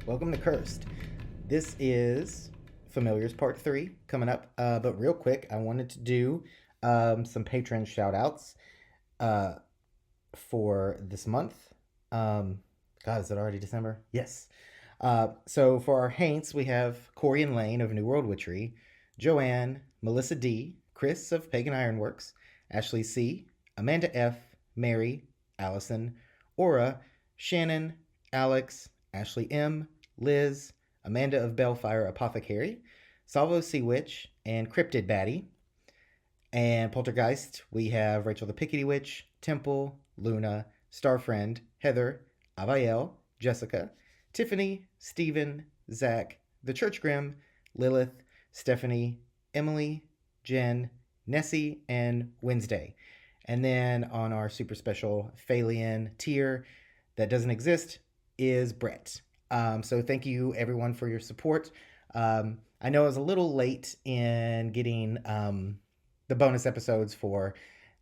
Welcome to Cursed. This is Familiars Part 3 coming up. But real quick, I wanted to do some patron shout outs uh, for this month. God, is it already December? Yes. So for our Haints, we have Corey and Lane of New World Witchery, Joanne, Melissa D, Chris of Pagan Ironworks, Ashley C, Amanda F, Mary, Allison, Aura, Shannon, Alex, Ashley M, Liz, Amanda of Bellfire Apothecary, Salvo Sea Witch, and Cryptid Baddie. And Poltergeist, we have Rachel the Pickety Witch, Temple, Luna, Starfriend, Heather, Avael, Jessica, Tiffany, Stephen, Zach, The Church Grim, Lilith, Stephanie, Emily, Jen, Nessie, and Wednesday. And then on our super special Phalian tier that doesn't exist is Brett. So thank you everyone for your support. I know I was a little late in getting the bonus episodes for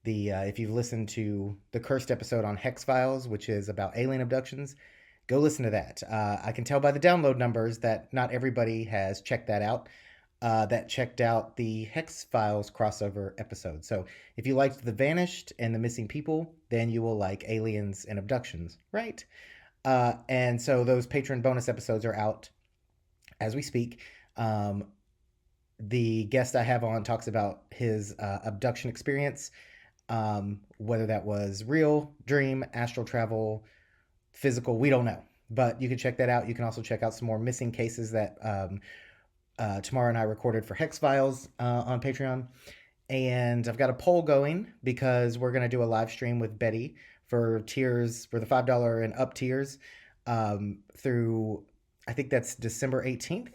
the if you've listened to the Cursed episode on Hex Files, which is about alien abductions, go listen to that. I can tell by the download numbers that not everybody has checked that out. That checked out the Hex Files crossover episode. So if you liked The Vanished and The Missing People, then you will like Aliens and Abductions, right? And so those patron bonus episodes are out as we speak. The guest I have on talks about his abduction experience, whether that was real, dream, astral travel, physical, we don't know. But you can check that out. You can also check out some more missing cases that Tamara and I recorded for Hex Files on Patreon. And I've got a poll going because we're going to do a live stream with Betty for tiers, for the $5 and up tiers through, I think that's December 18th.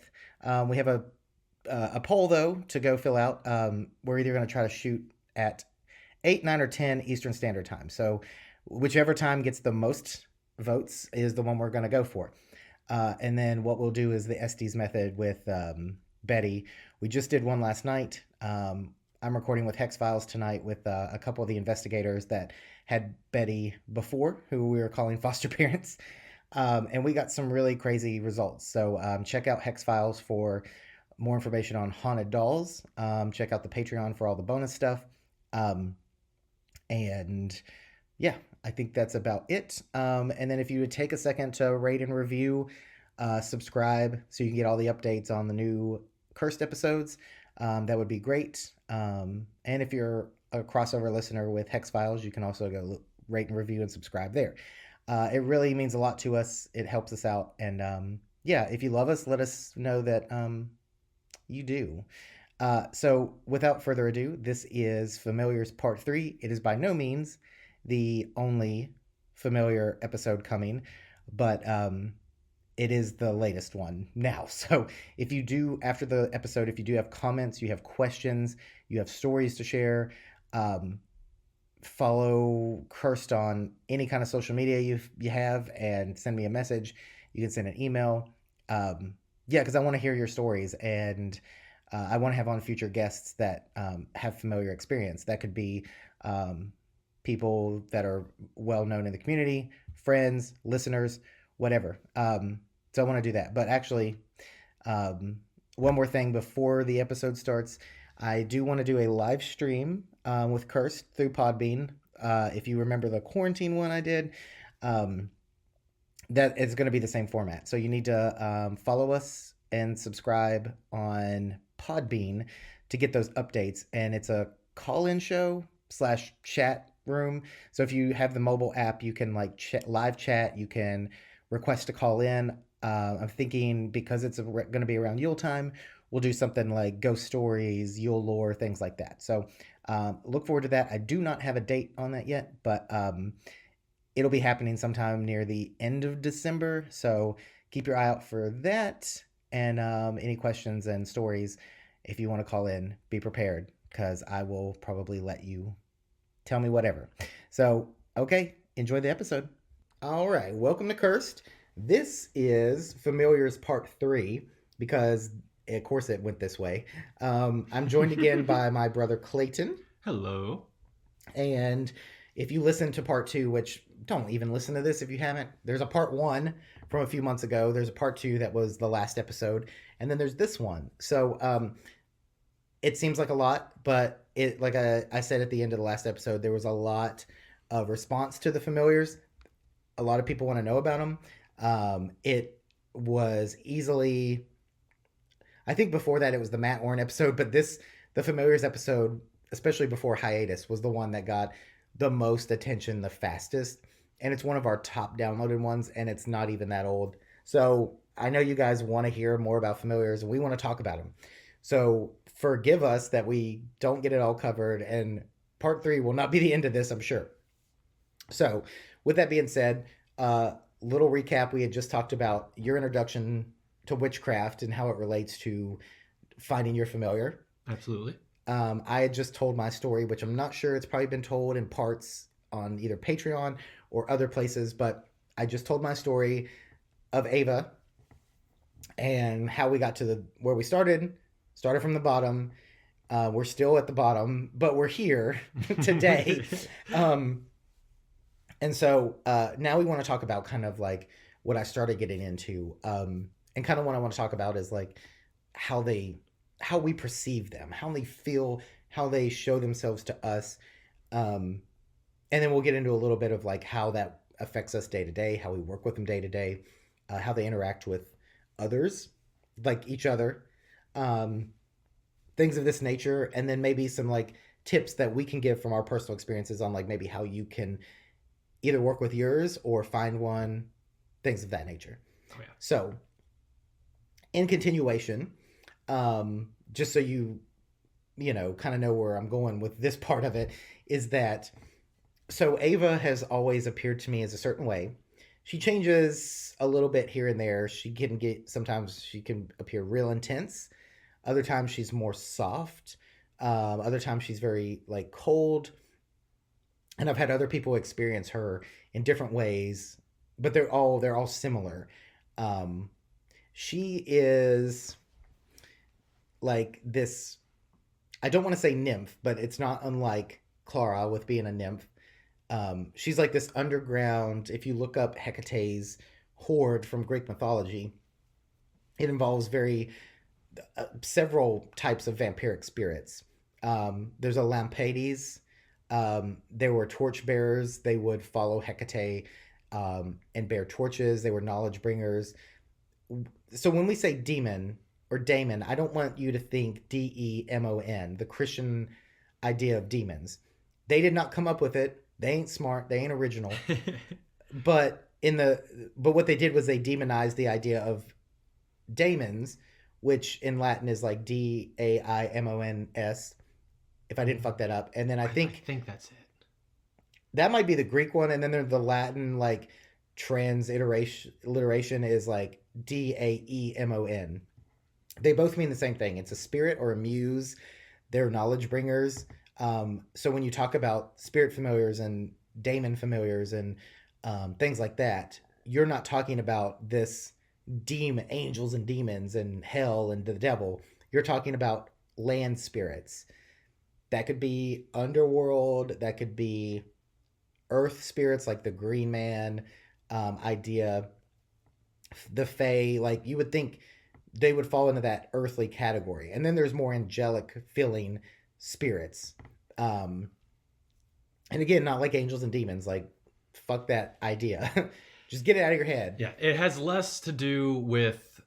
We have a poll, though, to go fill out. We're either going to try to shoot at 8, 9, or 10 Eastern Standard Time. So whichever time gets the most votes is the one we're going to go for. And then what we'll do is the Estes method with Betty. We just did one last night. I'm recording with Hex Files tonight with a couple of the investigators that had Betty before, who we were calling foster parents. And we got some really crazy results. So check out Hex Files for more information on haunted dolls. Check out the Patreon for all the bonus stuff. And yeah, I think that's about it. And then if you would take a second to rate and review, subscribe so you can get all the updates on the new Cursed episodes, that would be great. And if you're a crossover listener with Hex Files, you can also go rate and review and subscribe there. It really means a lot to us. It helps us out. And yeah, if you love us, let us know that you do. So without further ado, this is Familiars Part 3. It is by no means the only familiar episode coming, but it is the latest one now. So if you do, after the episode, if you do have comments, you have questions, you have stories to share, follow Cursed on any kind of social media you have and send me a message. You can send an email. Yeah, because I want to hear your stories, and I want to have on future guests that have familiar experience. That could be people that are well known in the community, friends, listeners, whatever. So I want to do that. But actually, one more thing before the episode starts, I do want to do a live stream with Cursed through Podbean. If you remember the quarantine one I did, that is going to be the same format. So you need to follow us and subscribe on Podbean to get those updates. And it's a call-in show / chat room. So if you have the mobile app, you can like live chat. You can request to call in. I'm thinking because it's going to be around Yule time, we'll do something like ghost stories, Yule lore, things like that. So look forward to that. I do not have a date on that yet, but it'll be happening sometime near the end of December. So keep your eye out for that. And any questions and stories, if you want to call in, be prepared because I will probably let you tell me whatever. So, okay, enjoy the episode. All right, welcome to Cursed. This is Familiars Part 3 because, of course, it went this way. I'm joined again by my brother Clayton. Hello. And If you listen to part 2, which don't even listen to this if you haven't, there's a part 1 from a few months ago. There's a part 2 that was the last episode, and then there's this one. So it seems like a lot, but it, like I said at the end of the last episode, there was a lot of response to the familiars. A lot of people want to know about them. It was easily, I think before that it was the Matt Orrin episode, but the familiars episode, especially before hiatus, was the one that got the most attention the fastest, and it's one of our top downloaded ones, and it's not even that old. So I know you guys want to hear more about familiars, and we want to talk about them. So forgive us that we don't get it all covered, and part 3 will not be the end of this, I'm sure. So with that being said, little recap. We had just talked about your introduction to witchcraft and how it relates to finding your familiar. Absolutely. I had just told my story, which I'm not sure, it's probably been told in parts on either Patreon or other places, but I just told my story of Ava and how we got to where we started from the bottom. We're still at the bottom, but we're here today. And so now we want to talk about kind of like what I started getting into. And kind of what I want to talk about is like how we perceive them, how they feel, how they show themselves to us. And then we'll get into a little bit of like how that affects us day to day, how we work with them day to day, how they interact with others, like each other, things of this nature. And then maybe some like tips that we can give from our personal experiences on like maybe how you can either work with yours or find one, things of that nature. Oh, yeah. So in continuation, just so you kind of know where I'm going with this part of it, is that so Ava has always appeared to me as a certain way. She changes a little bit here and there. Sometimes she can appear real intense. Other times she's more soft. Other times she's very like cold. And I've had other people experience her in different ways, but they're all similar. She is like this, I don't want to say nymph, but it's not unlike Clara with being a nymph. She's like this underground, if you look up Hecate's horde from Greek mythology, it involves several types of vampiric spirits. There's a Lampades. There were torchbearers. They would follow Hecate and bear torches. They were knowledge bringers. So when we say demon or daemon, I don't want you to think Demon, the Christian idea of demons. They did not come up with it. They ain't smart. They ain't original. But what they did was they demonized the idea of daemons, which in Latin is like Daimons. If I didn't fuck that up. And then I think that's it. That might be the Greek one, and then there's the Latin like transliteration is like Daemon. They both mean the same thing. It's a spirit or a muse. They're knowledge bringers. So when you talk about spirit familiars and daemon familiars and things like that, you're not talking about this angels and demons and hell and the devil. You're talking about land spirits. That could be underworld. That could be earth spirits like the Green Man idea. The Fae, like you would think they would fall into that earthly category. And then there's more angelic feeling spirits. And again, not like angels and demons. Like, fuck that idea. Just get it out of your head. Yeah, it has less to do with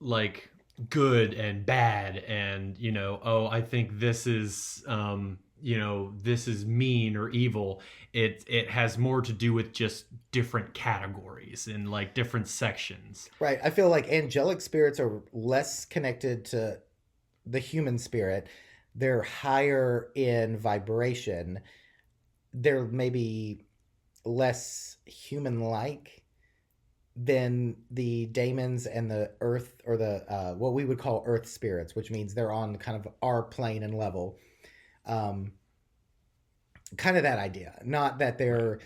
like good and bad and I think this is this is mean or evil. It has more to do with just different categories and like different sections. Right. I feel like angelic spirits are less connected to the human spirit. They're higher in vibration. They're maybe less human-like than the daemons and the earth, or the what we would call earth spirits, which means they're on kind of our plane and level. Kind of that idea. Not that they're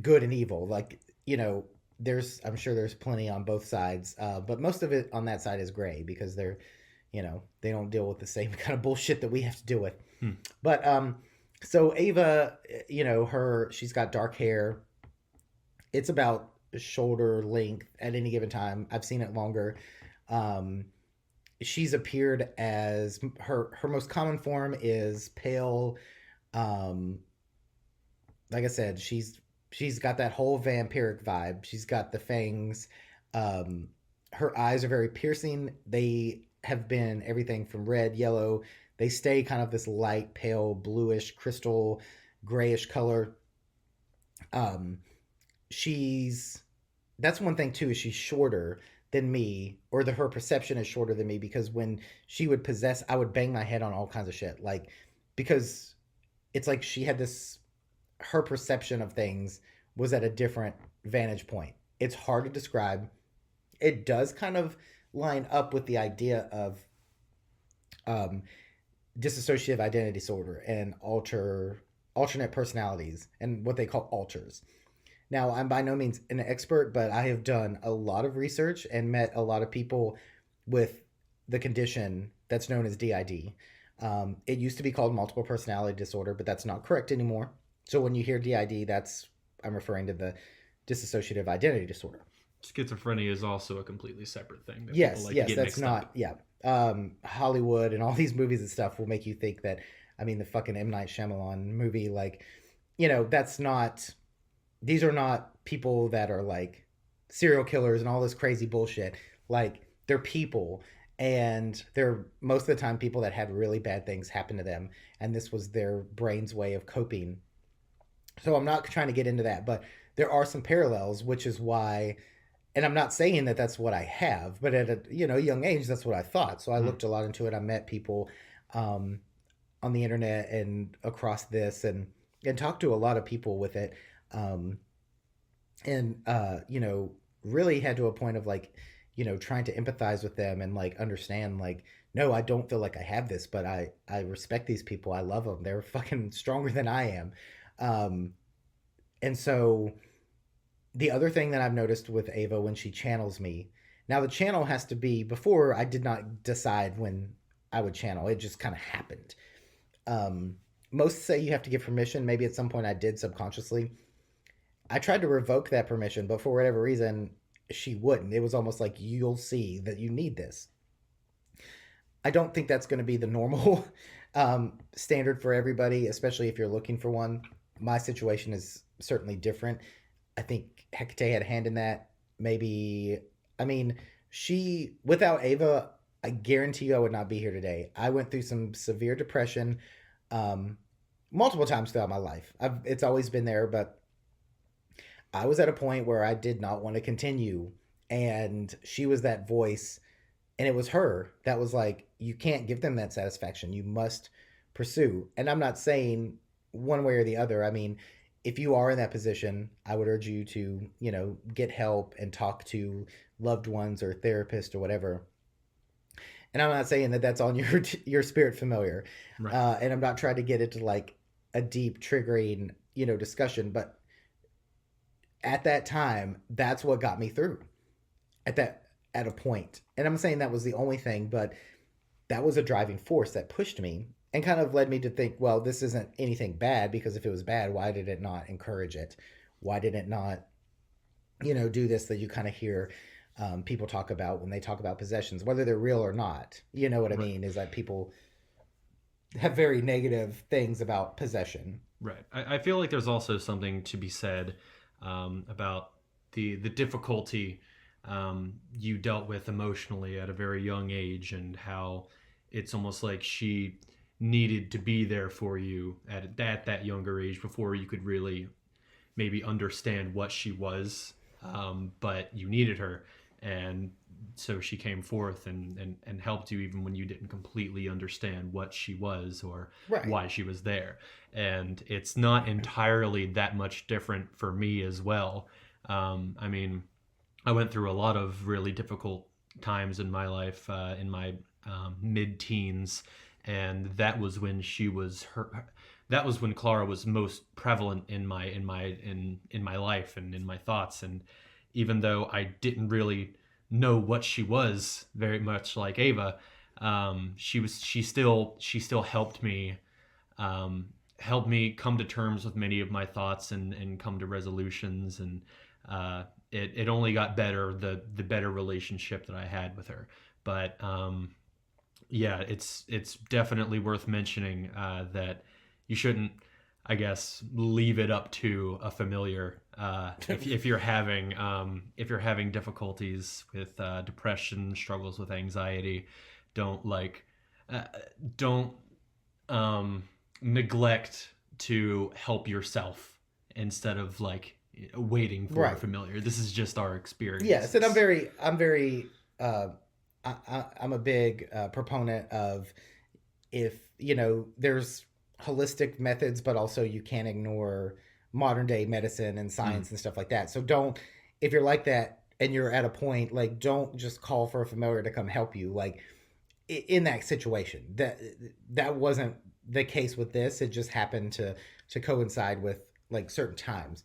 good and evil. Like, I'm sure there's plenty on both sides, but most of it on that side is gray because they're, they don't deal with the same kind of bullshit that we have to deal with. But So Ava, she's got dark hair. It's about shoulder length at any given time. I've seen it longer. Um, she's appeared as her most common form is pale. Um, like I said, she's got that whole vampiric vibe. She's got the fangs. Um, her eyes are very piercing. They have been everything from red, yellow. They stay kind of this light, pale, bluish, crystal, grayish color. Um, she's That's one thing too, is she's shorter than me, or her perception is shorter than me, because when she would possess, I would bang my head on all kinds of shit, like, because it's like she had this, her perception of things was at a different vantage point. It's hard to describe. It does kind of line up with the idea of um, dissociative identity disorder and alternate personalities, and what they call alters. Now, I'm by no means an expert, but I have done a lot of research and met a lot of people with the condition that's known as DID. It used to be called multiple personality disorder, but that's not correct anymore. So when you hear DID, that's, I'm referring to the dissociative identity disorder. Schizophrenia is also a completely separate thing that people Yes, like to yes, get that's mixed not, up. yeah. Hollywood and all these movies and stuff will make you think that, I mean, the fucking M. Night Shyamalan movie, like, that's not, these are not people that are like serial killers and all this crazy bullshit. Like, they're people, and they're most of the time people that had really bad things happen to them, and this was their brain's way of coping. So I'm not trying to get into that, but there are some parallels, which is why, and I'm not saying that that's what I have, but at a young age, that's what I thought. So I Mm. looked a lot into it. I met people um, on the internet and across this, and talked to a lot of people with it. Um, and really had to a point of like, trying to empathize with them and like understand, like, no, I don't feel like I have this, but I respect these people. I love them. They're fucking stronger than I am. um and so the other thing that I've noticed with Ava, when she channels me, now the channel has to be, before I did not decide when I would channel, it just kind of happened. um Most say you have to give permission. Maybe at some point I did subconsciously. I tried to revoke that permission, but for whatever reason, she wouldn't. It was almost like, you'll see that you need this. I don't think that's going to be the normal standard for everybody, especially if you're looking for one. My situation is certainly different. I think Hecate had a hand in that. Maybe, I mean, without Ava, I guarantee you I would not be here today. I went through some severe depression um, multiple times throughout my life. It's always been there, but I was at a point where I did not want to continue. And she was that voice. And it was her that was like, you can't give them that satisfaction. You must pursue. And I'm not saying one way or the other. I mean, if you are in that position, I would urge you to, get help and talk to loved ones or therapist or whatever. And I'm not saying that that's on your spirit familiar. Right. And I'm not trying to get into like a deep triggering, discussion, but at that time, that's what got me through at that at a point. And I'm saying that was the only thing, but that was a driving force that pushed me and kind of led me to think, well, this isn't anything bad, because if it was bad, why did it not encourage it? Why did it not, do this that you kind of hear people talk about when they talk about possessions, whether they're real or not? You know what I Right. mean? Is that people have very negative things about possession. Right. I feel like there's also something to be said about the difficulty you dealt with emotionally at a very young age, and how it's almost like she needed to be there for you at that younger age before you could really maybe understand what she was, but you needed her, and so she came forth and helped you even when you didn't completely understand what she was or Right. why she was there. And it's not entirely that much different for me as well. I mean, I went through a lot of really difficult times in my life, in my mid-teens, and that was when she was her. That was when Clara was most prevalent in my life and in my thoughts. And even though I didn't really know what she was, very much like Ava, she still helped me helped me come to terms with many of my thoughts and come to resolutions. And it only got better the better relationship that I had with her. But yeah, it's definitely worth mentioning that you shouldn't, I guess, leave it up to a familiar. If you're having difficulties with depression, struggles with anxiety, don't like uh, don't um, neglect to help yourself instead of like waiting for a Right. familiar. This is just our Yes, and experiences. I'm very, I'm a big proponent of, if there's holistic methods, but also you can't ignore modern day medicine and Mm. science and stuff like that. So don't, if you're like that and you're at a point, like, don't just call for a familiar to come help you. Like, in that situation, that wasn't the case with this. It just happened to coincide with like certain times.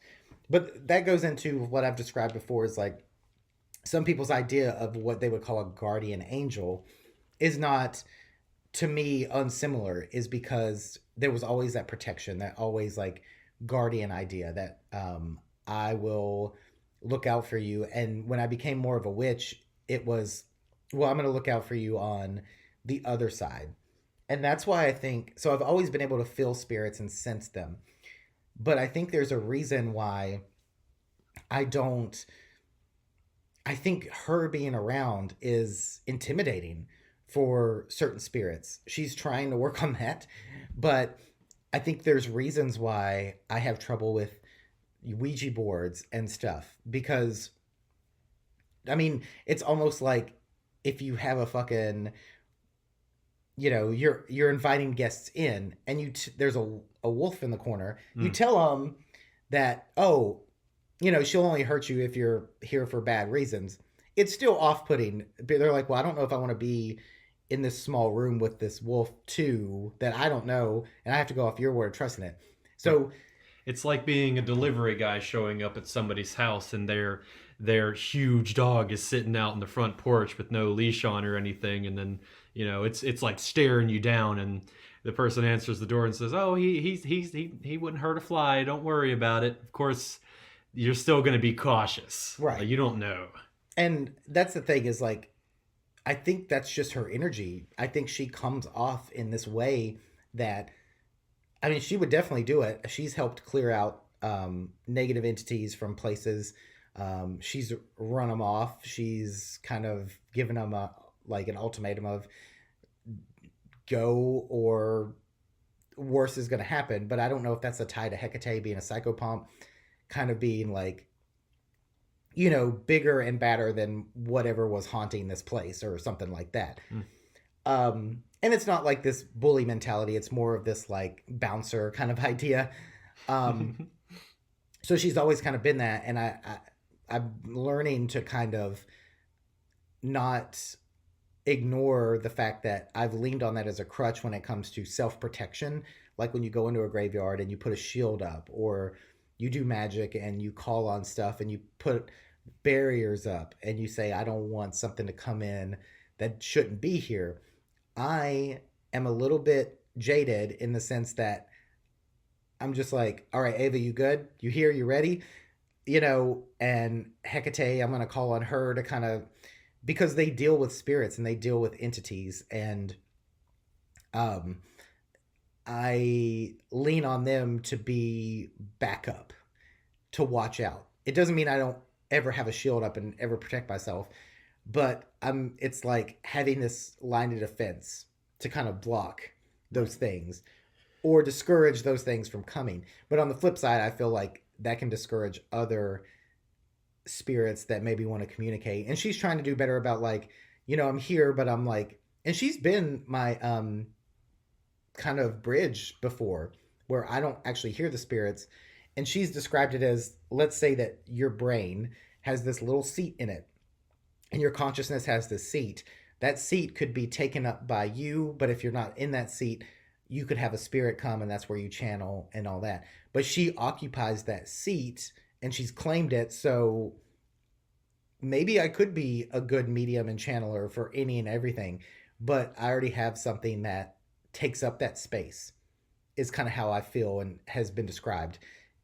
But that goes into what I've described before, is like some people's idea of what they would call a guardian angel is not, to me, unsimilar, is because there was always that protection, that always like guardian idea that I will look out for you. And when I became more of a witch, it was, well, I'm going to look out for you on the other side. And that's why I think, so I've always been able to feel spirits and sense them. But I think there's a reason why I don't, I think her being around is intimidating for certain spirits. She's trying to work on that, but I think there's reasons why I have trouble with Ouija boards and stuff, because I mean, it's almost like if you have a fucking, you're inviting guests in, and there's a wolf in the corner. You Mm. tell them that, oh, she'll only hurt you if you're here for bad reasons. It's still off-putting. They're like, well, I don't know if I want to be in this small room with this wolf too, that I don't know, and I have to go off your word, trusting it. Right. So It's like being a delivery guy showing up at somebody's house and their huge dog is sitting out in the front porch with no leash on or anything, and then it's like staring you down, and the person answers the door and says, "Oh, he wouldn't hurt a fly. Don't worry about it." Of course, you're still going to be cautious. Like, right, you don't know. and that's the thing, is like, I think that's just her energy. I think she comes off in this way that, I mean, she would definitely do it. She's helped clear out negative entities from places. She's run them off. She's kind of given them a, like, an ultimatum of go, or worse is going to happen. But I don't know if that's a tie to Hecate being a psychopomp, kind of being like, bigger and badder than whatever was haunting this place, or something like that. And it's not like this bully mentality. It's more of this like bouncer kind of idea. Um, Mm. so she's always kind of been that, and I'm learning to kind of not ignore the fact that I've leaned on that as a crutch when it comes to self protection. Like when you go into a graveyard and you put a shield up, or you do magic and you call on stuff and you put barriers up and you say, I don't want something to come in that shouldn't be here. I am a little bit jaded in the sense that I'm just like, all right, Ava, you good? You here? You ready? And Hecate, I'm going to call on her to kind of, because they deal with spirits and they deal with entities, and um, I lean on them to be backup, to watch out. It doesn't mean I don't ever have a shield up and ever protect myself, but it's like having this line of defense to kind of block Right. those things, or discourage those things from coming. But on the flip side, I feel like that can discourage other spirits that maybe want to communicate. And she's trying to do better about, like, I'm here, but I'm like, and she's been my kind of bridge before, where I don't actually hear the spirits. And she's described it as, let's say that your brain has this little seat in it, and your consciousness has this seat. That seat could be taken up by you, but if you're not in that seat, you could have a spirit come, and that's where you channel and all that. But she occupies that seat and she's claimed it. So maybe I could be a good medium and channeler for any and everything, but I already have something that takes up that space. is kind of how I feel and has been described.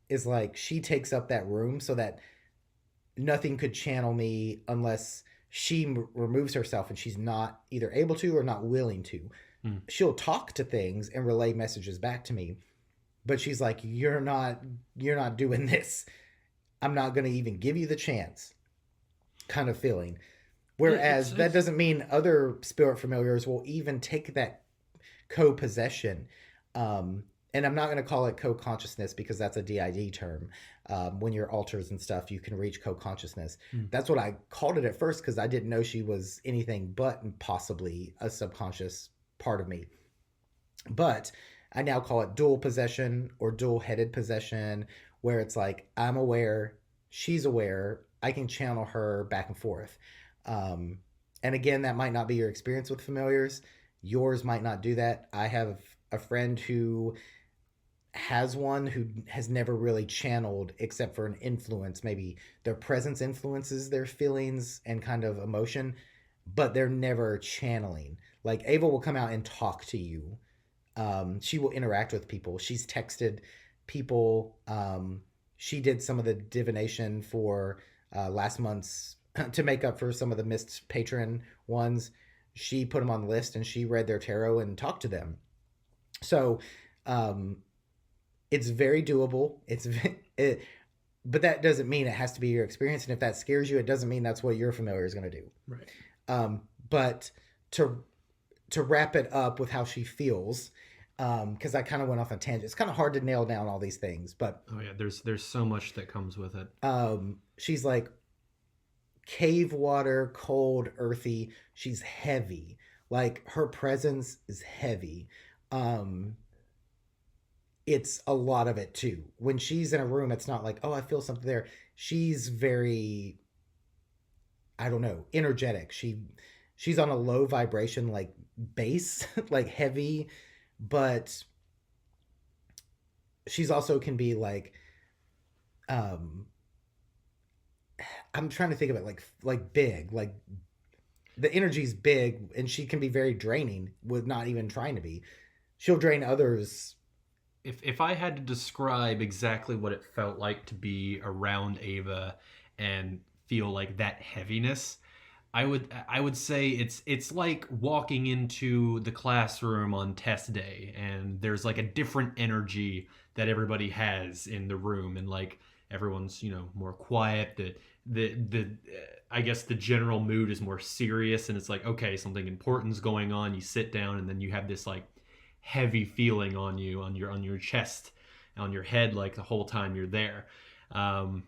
Is like she takes up that room so that nothing could channel me unless she removes herself, and she's not either able to or not willing to. Mm. She'll talk to things and relay messages back to me, but she's like, you're not doing this. I'm not going to even give you the chance, kind of feeling. Yeah, Whereas that it's doesn't mean other spirit familiars will even take that co-possession. And I'm not going to call it co-consciousness because that's a DID term. When you're alters and stuff, you can reach co-consciousness. mm. That's what I called it at first because I didn't know she was anything but possibly a subconscious part of me. But I now call it dual possession or dual headed possession, where it's like I'm aware, she's aware, I can channel her back and forth. Um, and again, that might not be your experience with familiars. Yours might not do that. I have a friend who has one who has never really channeled except for an influence. Maybe their presence influences their feelings and kind of emotion, but they're never channeling. Like Ava will come out and talk to you. She will interact with people. She's texted people. She did some of the divination for last month's to make up for some of the missed patron ones. She put them on the list and she read their tarot and talked to them. So um, it's very doable. It, but that doesn't mean it has to be your experience. And if that scares you, it doesn't mean that's what your familiar is going to do. Right. But to wrap it up with how she feels, because I kind of went off on a tangent. It's kind of hard to nail down all these things, but Oh yeah, there's so much that comes with it. she's like cave water, cold, earthy. She's heavy. Like her presence is heavy. Um, it's a lot of it too. When she's in a room, it's not like, oh, I feel something there. She's very, I don't know, energetic. She's on a low vibration, like bass, like heavy, but she's also can be like, um, I'm trying to think of it like big, like the energy's big, and she can be very draining with not even trying to be. She'll drain others. If I had to describe exactly what it felt like to be around Ava and feel like that heaviness, I would say it's like walking into the classroom on test day and there's like a different energy that everybody has in the room, and like everyone's more quiet. The I guess the general mood is more serious, and it's like, okay, something important's going on. You sit down and then you have this like heavy feeling on you, on your chest, on your head, like the whole time you're there. um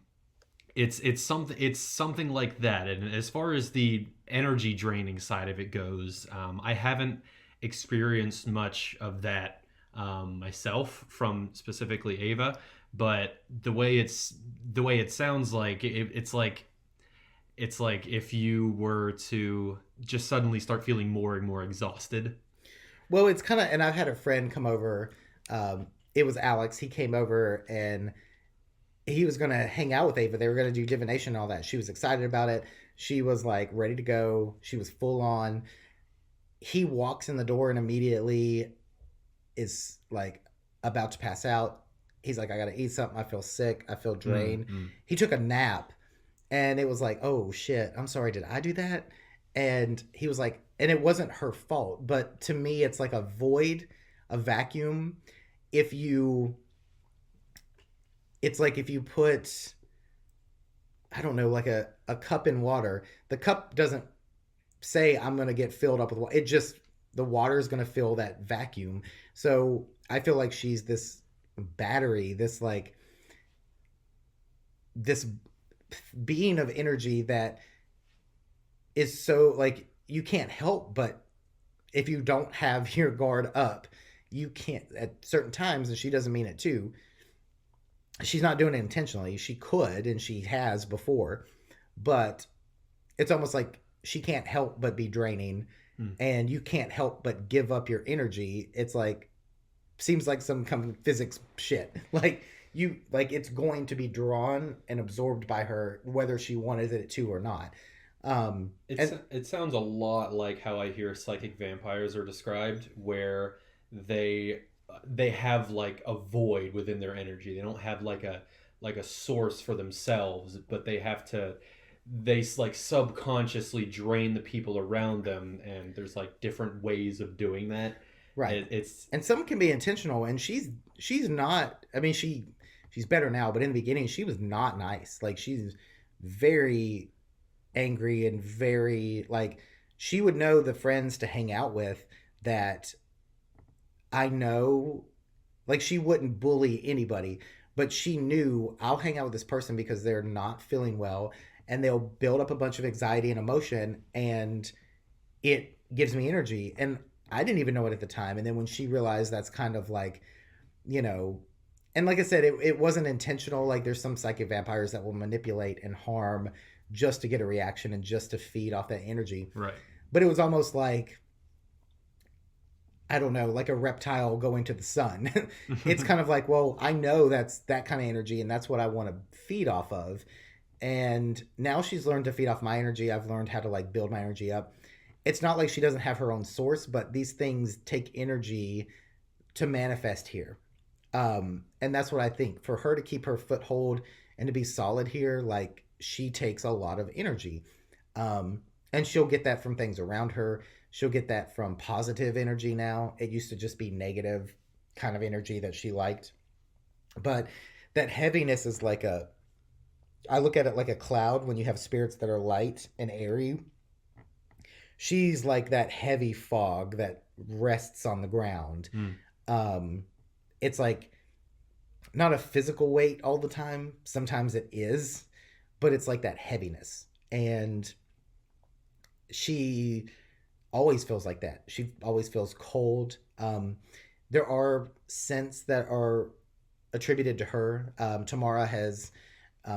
it's something like that. And as far as the energy draining side of it goes, I haven't experienced much of that myself from specifically Ava, but the way it sounds like it's like if you were to just suddenly start feeling more and more exhausted. Well, it's kind of, and I've had a friend come over. It was Alex. He came over and he was going to hang out with Ava. They were going to do divination and all that. She was excited about it. She was like ready to go. She was full on. He walks in the door and immediately is like about to pass out. He's like, I got to eat something. I feel sick. I feel drained. Mm-hmm. He took a nap and it was like, oh shit, I'm sorry. Did I do that? And he was like, and it wasn't her fault. But to me, it's like a void, a vacuum. If you, it's like if you put, I don't know, like a cup in water, the cup doesn't say I'm going to get filled up with water. It just, the water is going to fill that vacuum. So I feel like she's this battery, this like, this being of energy that is so like, you can't help but if you don't have your guard up, you can't at certain times, and she doesn't mean it too. She's not doing it intentionally. She could, and she has before, but it's almost like she can't help but be draining, Mm. and you can't help but give up your energy. It's like, seems like some kind of physics shit. Like you, like it's going to be drawn and absorbed by her, whether she wanted it to or not. And It sounds a lot like how I hear psychic vampires are described, where they they have like a void within their energy. They don't have like a source for themselves, but they have to they like subconsciously drain the people around them, and there's like different ways of doing that. Right. It's And some can be intentional, and she's not. I mean, she's better now, but in the beginning, she was not nice. Like she's very angry and very like she would know the friends to hang out with that I know like she wouldn't bully anybody, but she knew I'll hang out with this person because they're not feeling well and they'll build up a bunch of anxiety and emotion and it gives me energy. And I didn't even know it at the time. And then when she realized that's kind of like, you know, and like I said, it wasn't intentional. Like there's some psychic vampires that will manipulate and harm just to get a reaction and just to feed off that energy. right. But it was almost like I don't know, like a reptile going to the sun. It's kind of like, well, I know that's that kind of energy and that's what I want to feed off of. And now she's learned to feed off my energy. I've learned how to like build my energy up. It's not like she doesn't have her own source, but these things take energy to manifest here. And that's what I think. For her to keep her foothold and to be solid here, like she takes a lot of energy. And she'll get that from things around her. She'll get that from positive energy now. It used to just be negative kind of energy that she liked. But that heaviness is like a, I look at it like a cloud when you have spirits that are light and airy. She's like that heavy fog that rests on the ground. Mm, Um, it's like not a physical weight all the time. Sometimes it is, but it's like that heaviness. And she always feels like that. She always feels cold. There are scents that are attributed to her. Tamara has,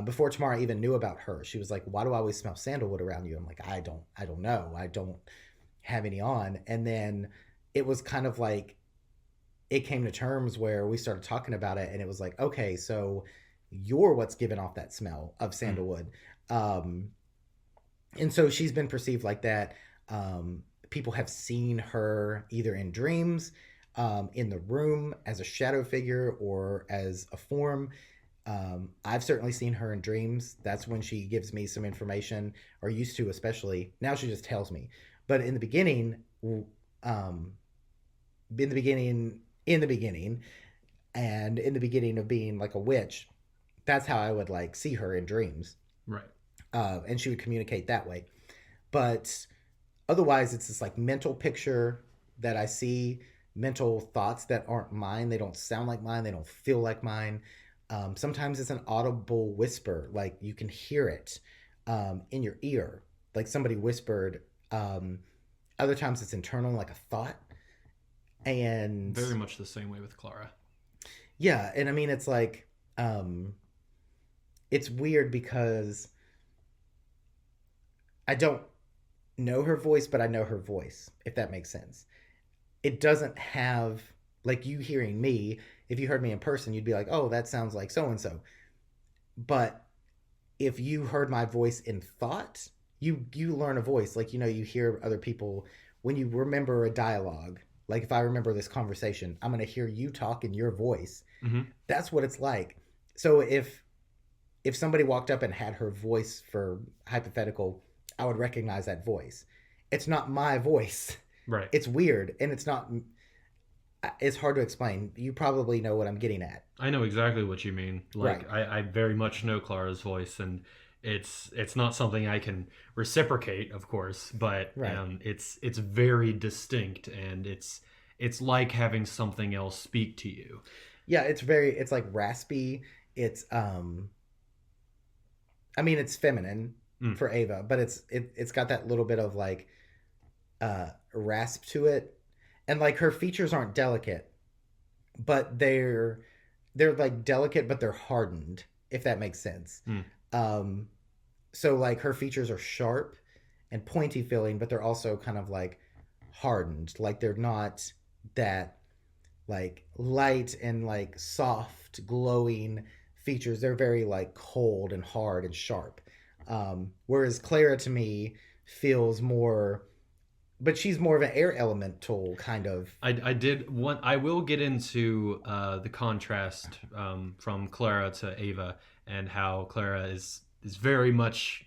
before Tamara even knew about her, she was like, "Why do I always smell sandalwood around you?" I'm like, I don't know. I don't have any on." And then it was kind of like it came to terms where we started talking about it, and it was like, okay, so you're what's giving off that smell of mm, sandalwood. Um, and so she's been perceived like that. People have seen her either in dreams, in the room as a shadow figure or as a form. I've certainly seen her in dreams. That's when she gives me some information, or used to, especially. Now she just tells me. But um, in the beginning, and in the beginning of being like a witch, that's how I would like see her in dreams, right. and she would communicate that way. But otherwise, it's this like mental picture that I see, mental thoughts that aren't mine. They don't sound like mine. They don't feel like mine. Sometimes it's an audible whisper, like you can hear it in your ear, like somebody whispered. Other times it's internal, like a thought. And Very much the same way with Clara. yeah, and I mean, it's like, um, it's weird because I don't know her voice, but I know her voice, if that makes sense. It doesn't have like you hearing me. If you heard me in person, you'd be like, "Oh, that sounds like so and so." But if you heard my voice in thought, you learn a voice. Like you hear other people when you remember a dialogue. Like if I remember this conversation, I'm gonna hear you talk in your voice. Hmm. That's what it's like. So if somebody walked up and had her voice for hypothetical, I would recognize that voice. It's not my voice. Right. It's weird and it's not. It's hard to explain. You probably know what I'm getting at. I know exactly what you mean. Right. Like I very much know Clara's voice, and it's not something I can reciprocate, of course, but Right. it's very distinct, and it's like having something else speak to you. Yeah, it's like raspy. It's I mean it's feminine Mm, for Ava, but it's got that little bit of like rasp to it. And like her features aren't delicate, but they're like delicate but they're hardened, if that makes sense. mm, Um so like her features are sharp and pointy feeling, but they're also kind of like hardened. Like they're not that like light and like soft glowing features. They're very like cold and hard and sharp. Whereas Clara to me feels more but she's more of an air elemental kind of. I did want. I will get into the contrast from Clara to Ava, and how Clara is very much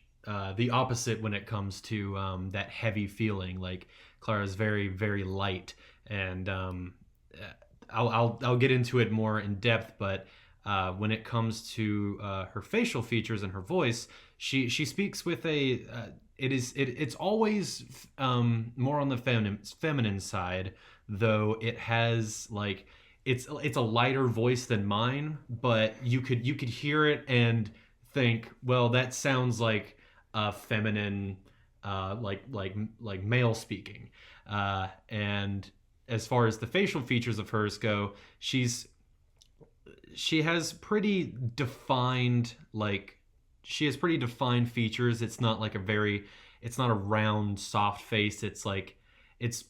the opposite when it comes to that heavy feeling. Like Clara is very light, and I'll get into it more in depth. But when it comes to her facial features and her voice, she speaks with a it's always more on the feminine side, though it has like it's a lighter voice than mine, but you could hear it and think, well, that sounds like a feminine, like male speaking. And as far as the facial features of hers go, she has pretty defined like she has pretty defined features. It's not like it's not a round soft face. It's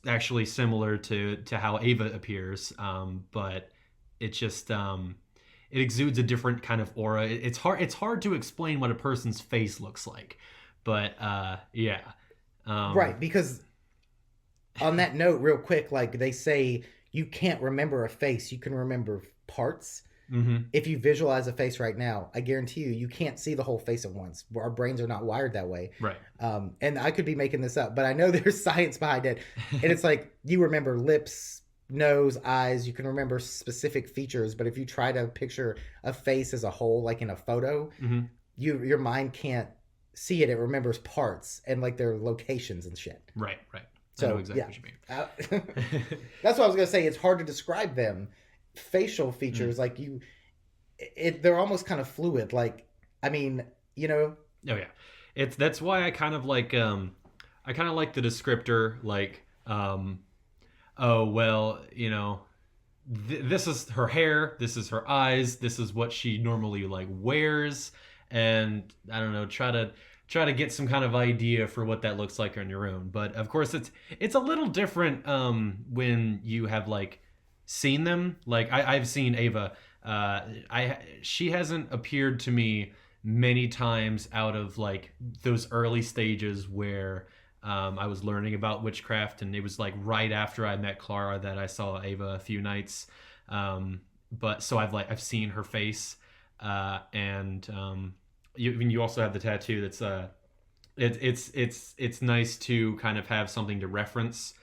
actually similar to how Ava appears, but it just it exudes a different kind of aura. It's hard to explain what a person's face looks like, but yeah. Right, because on that note, real quick, like they say, you can't remember a face, you can remember parts. Mm-hmm. If you visualize a face right now, I guarantee you can't see the whole face at once. Our brains are not wired that way. Right. And I could be making this up, but I know there's science behind it. And it's like you remember lips, nose, eyes. You can remember specific features, but if you try to picture a face as a whole, like in a photo, Mm-hmm. your mind can't see it. It remembers parts and like their locations and shit. Right. Right. I So know exactly yeah, what you mean. that's what I was gonna say. It's hard to describe them. Facial features, like they're almost kind of fluid. Like, I mean, you know, Oh yeah, that's why I kind of like the descriptor like oh well, this is her hair, this is her eyes, this is what she normally like wears, and I don't know, try to get some kind of idea for what that looks like on your own. But of course it's a little different when you have like seen them. Like I've seen Ava. She hasn't appeared to me many times out of like those early stages where I was learning about witchcraft, and it was like right after I met Clara that I saw Ava a few nights. But so I've seen her face, and you also have the tattoo. That's it's nice to kind of have something to reference,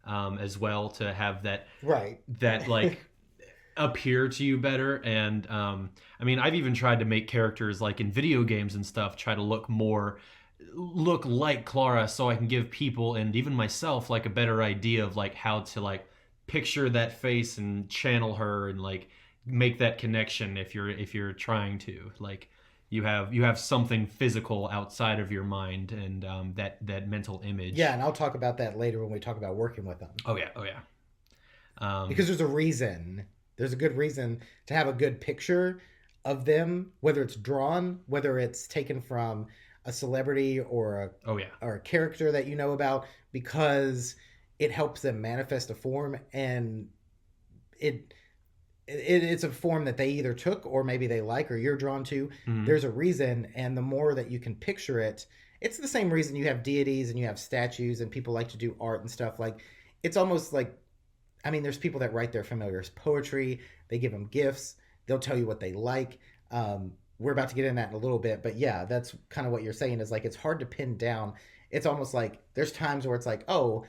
as well, to have right? that like appear to you better. And I mean, I've even tried to make characters like in video games and stuff try to look like Clara, so I can give people and even myself like a better idea of like how to like picture that face and channel her and like make that connection. If you're trying to like you have something physical outside of your mind, and that mental image. Yeah, and I'll talk about that later when we talk about working with them. Oh yeah, oh yeah. Because there's a reason. There's a good reason to have a good picture of them, whether it's drawn, whether it's taken from a celebrity Oh yeah. or a character that you know about, because it helps them manifest a form, and it it's a form that they either took or maybe they like or you're drawn to. Mhm. There's a reason, and the more that you can picture it, it's the same reason you have deities and you have statues and people like to do art and stuff. Like, it's almost like, I mean, there's people that write their familiars poetry, they give them gifts, they'll tell you what they like. We're about to get in that in a little bit, but yeah, that's kind of what you're saying, is like it's hard to pin down. It's almost like there's times where it's like, oh,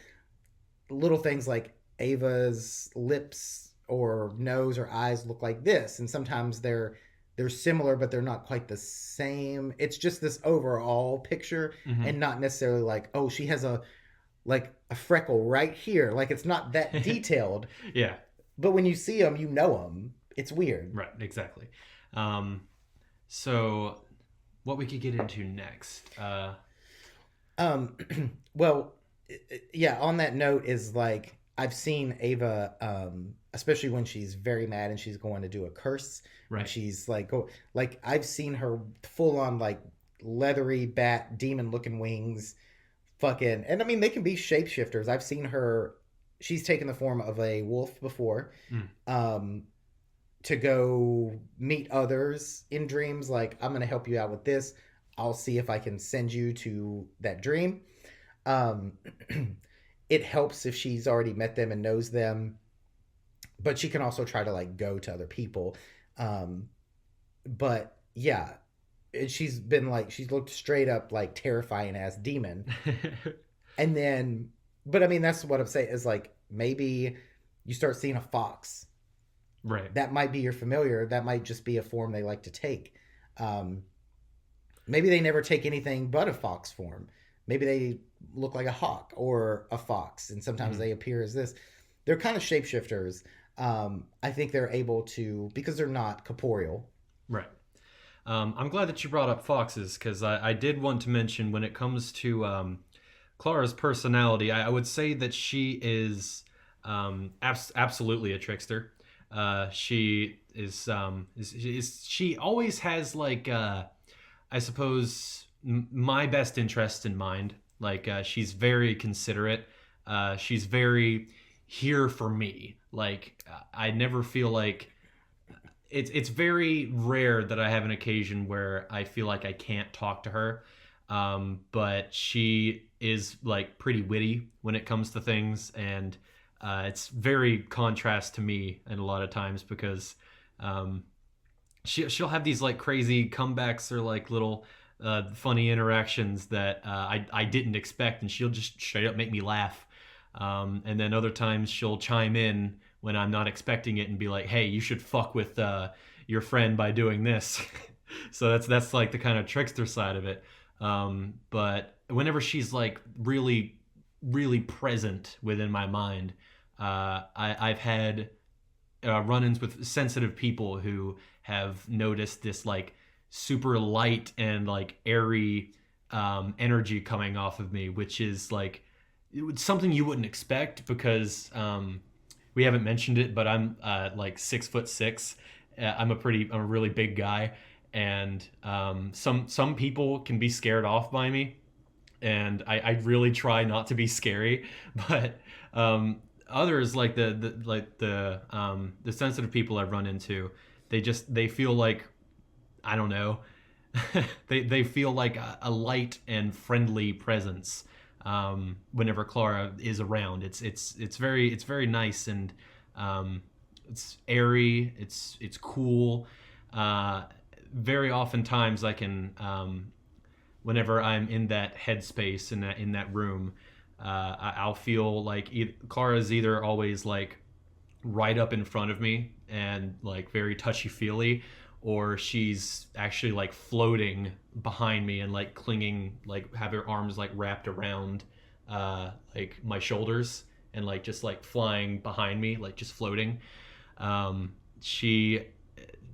little things like Ava's lips or nose or eyes look like this, and sometimes they're similar but they're not quite the same. It's just this overall picture, Mhm. and not necessarily like, oh, she has a freckle right here. Like, it's not that detailed, Yeah. but when you see them, you know them. It's weird. Right. Exactly. Um, so what we could get into next? Um, well, yeah. On that note, is like I've seen Ava, especially when she's very mad and she's going to do a curse. When Right. she's like, go, like I've seen her full on like leathery bat demon looking wings, fucking. And I mean, they can be shapeshifters. I've seen her. She's taken the form of a wolf before. Mm. To go meet others in dreams. Like, I'm going to help you out with this. I'll see if I can send you to that dream. Um, it helps if she's already met them and knows them, but she can also try to like go to other people. Um, but yeah, she's been like she's looked straight up like terrifying as demon, and then but I mean that's what I'm saying is like maybe you start seeing a fox Right. that might be your familiar, that might just be a form they like to take. Um, Maybe they never take anything but a fox form. Maybe they look like a hawk or a fox, and sometimes Mhm. they appear as this. They're kind of shapeshifters. I think they're able to because they're not corporeal. Right. I'm glad that you brought up foxes because I did want to mention when it comes to Clara's personality, I would say that she is absolutely a trickster. She she always has like I suppose my best interest in mind. Like she's very considerate. She's very here for me. Like I never feel like it's very rare that I have an occasion where I feel like I can't talk to her. But she is like pretty witty when it comes to things, and it's very contrast to me and a lot of times because um, she'll have these like crazy comebacks or like little funny interactions that I didn't expect, and she'll just straight up make me laugh. And then other times she'll chime in when I'm not expecting it and be like, "Hey, you should fuck with your friend by doing this." So that's like the kind of trickster side of it. But whenever she's like really present within my mind, I've had run-ins with sensitive people who have noticed this like super light and like airy energy coming off of me, which is like something you wouldn't expect because we haven't mentioned it, but I'm like 6'6". I'm a really big guy, and some people can be scared off by me, and I really try not to be scary, but others like the sensitive people I've run into, they feel like I don't know, they feel like a light and friendly presence whenever Clara is around. It's very nice and um, it's airy. It's cool. Uh, Very oftentimes I can whenever I'm in that headspace in that room, I'll feel like Clara's either always like right up in front of me and like very touchy feely, or she's actually like floating behind me and like clinging, like have her arms like wrapped around like my shoulders and like just like flying behind me, like just floating. She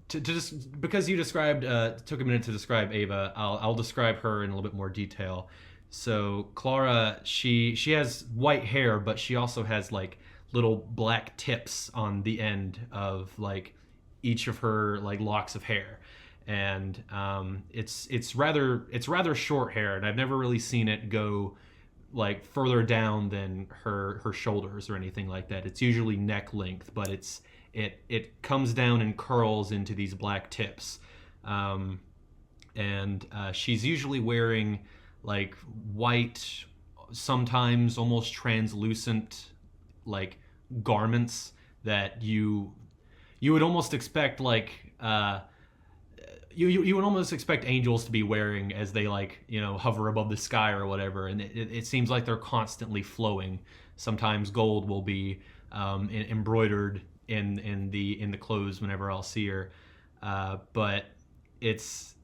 to just because you described took a minute to describe Ava, I'll describe her in a little bit more detail. So Clara, she has white hair, but she also has like little black tips on the end of like each of her like locks of hair, and it's rather short hair, and I've never really seen it go like further down than her shoulders or anything like that. It's usually neck length, but it comes down and curls into these black tips. Um, and she's usually wearing like white, sometimes almost translucent, like garments that you would almost expect like you would almost expect angels to be wearing as they like hover above the sky or whatever, and it seems like they're constantly flowing. Sometimes gold will be embroidered in the clothes whenever I'll see her, but it's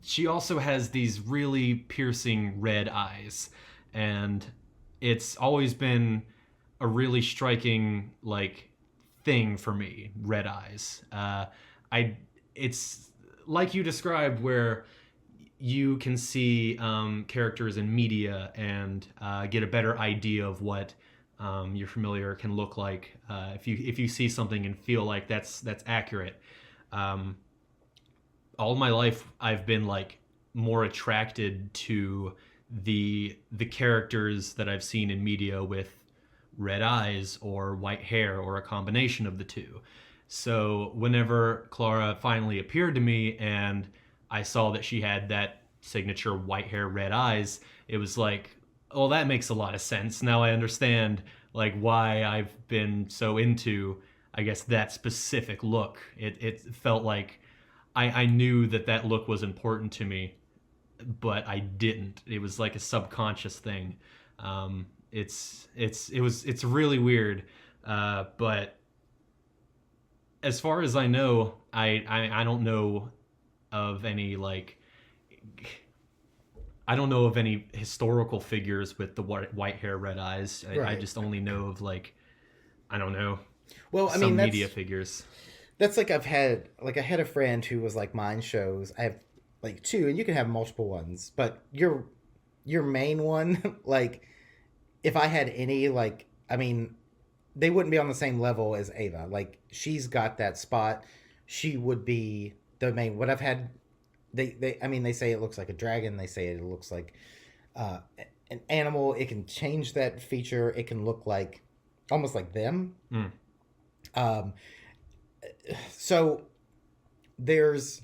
she also has these really piercing red eyes, and it's always been a really striking like thing for me. Red eyes. I it's like you described where you can see characters in media and get a better idea of what your familiar can look like if you see something and feel like that's accurate. Um, all my life I've been like more attracted to the characters that I've seen in media with red eyes or white hair or a combination of the two. So whenever Clara finally appeared to me and I saw that she had that signature white hair, red eyes, it was like, well, that makes a lot of sense. Now I understand like why I've been so into, I guess, that specific look. It felt like I knew that that look was important to me, but I didn't. It was like a subconscious thing. It's really weird. But as far as I know, I don't know of any like I don't know of any historical figures with the white hair, red eyes. I Right. just only know of like I don't know Well, I mean, some media figures. that's like I had a friend who was like mine shows. I have like two, and you can have multiple ones, but your main one, like if I had any, like I mean, they wouldn't be on the same level as Ava. Like she's got that spot. She would be the main. What I've had, I mean, they say it looks like a dragon. They say it looks like uh, an animal. It can change that feature. It can look like almost like them. Mm, Um, so there's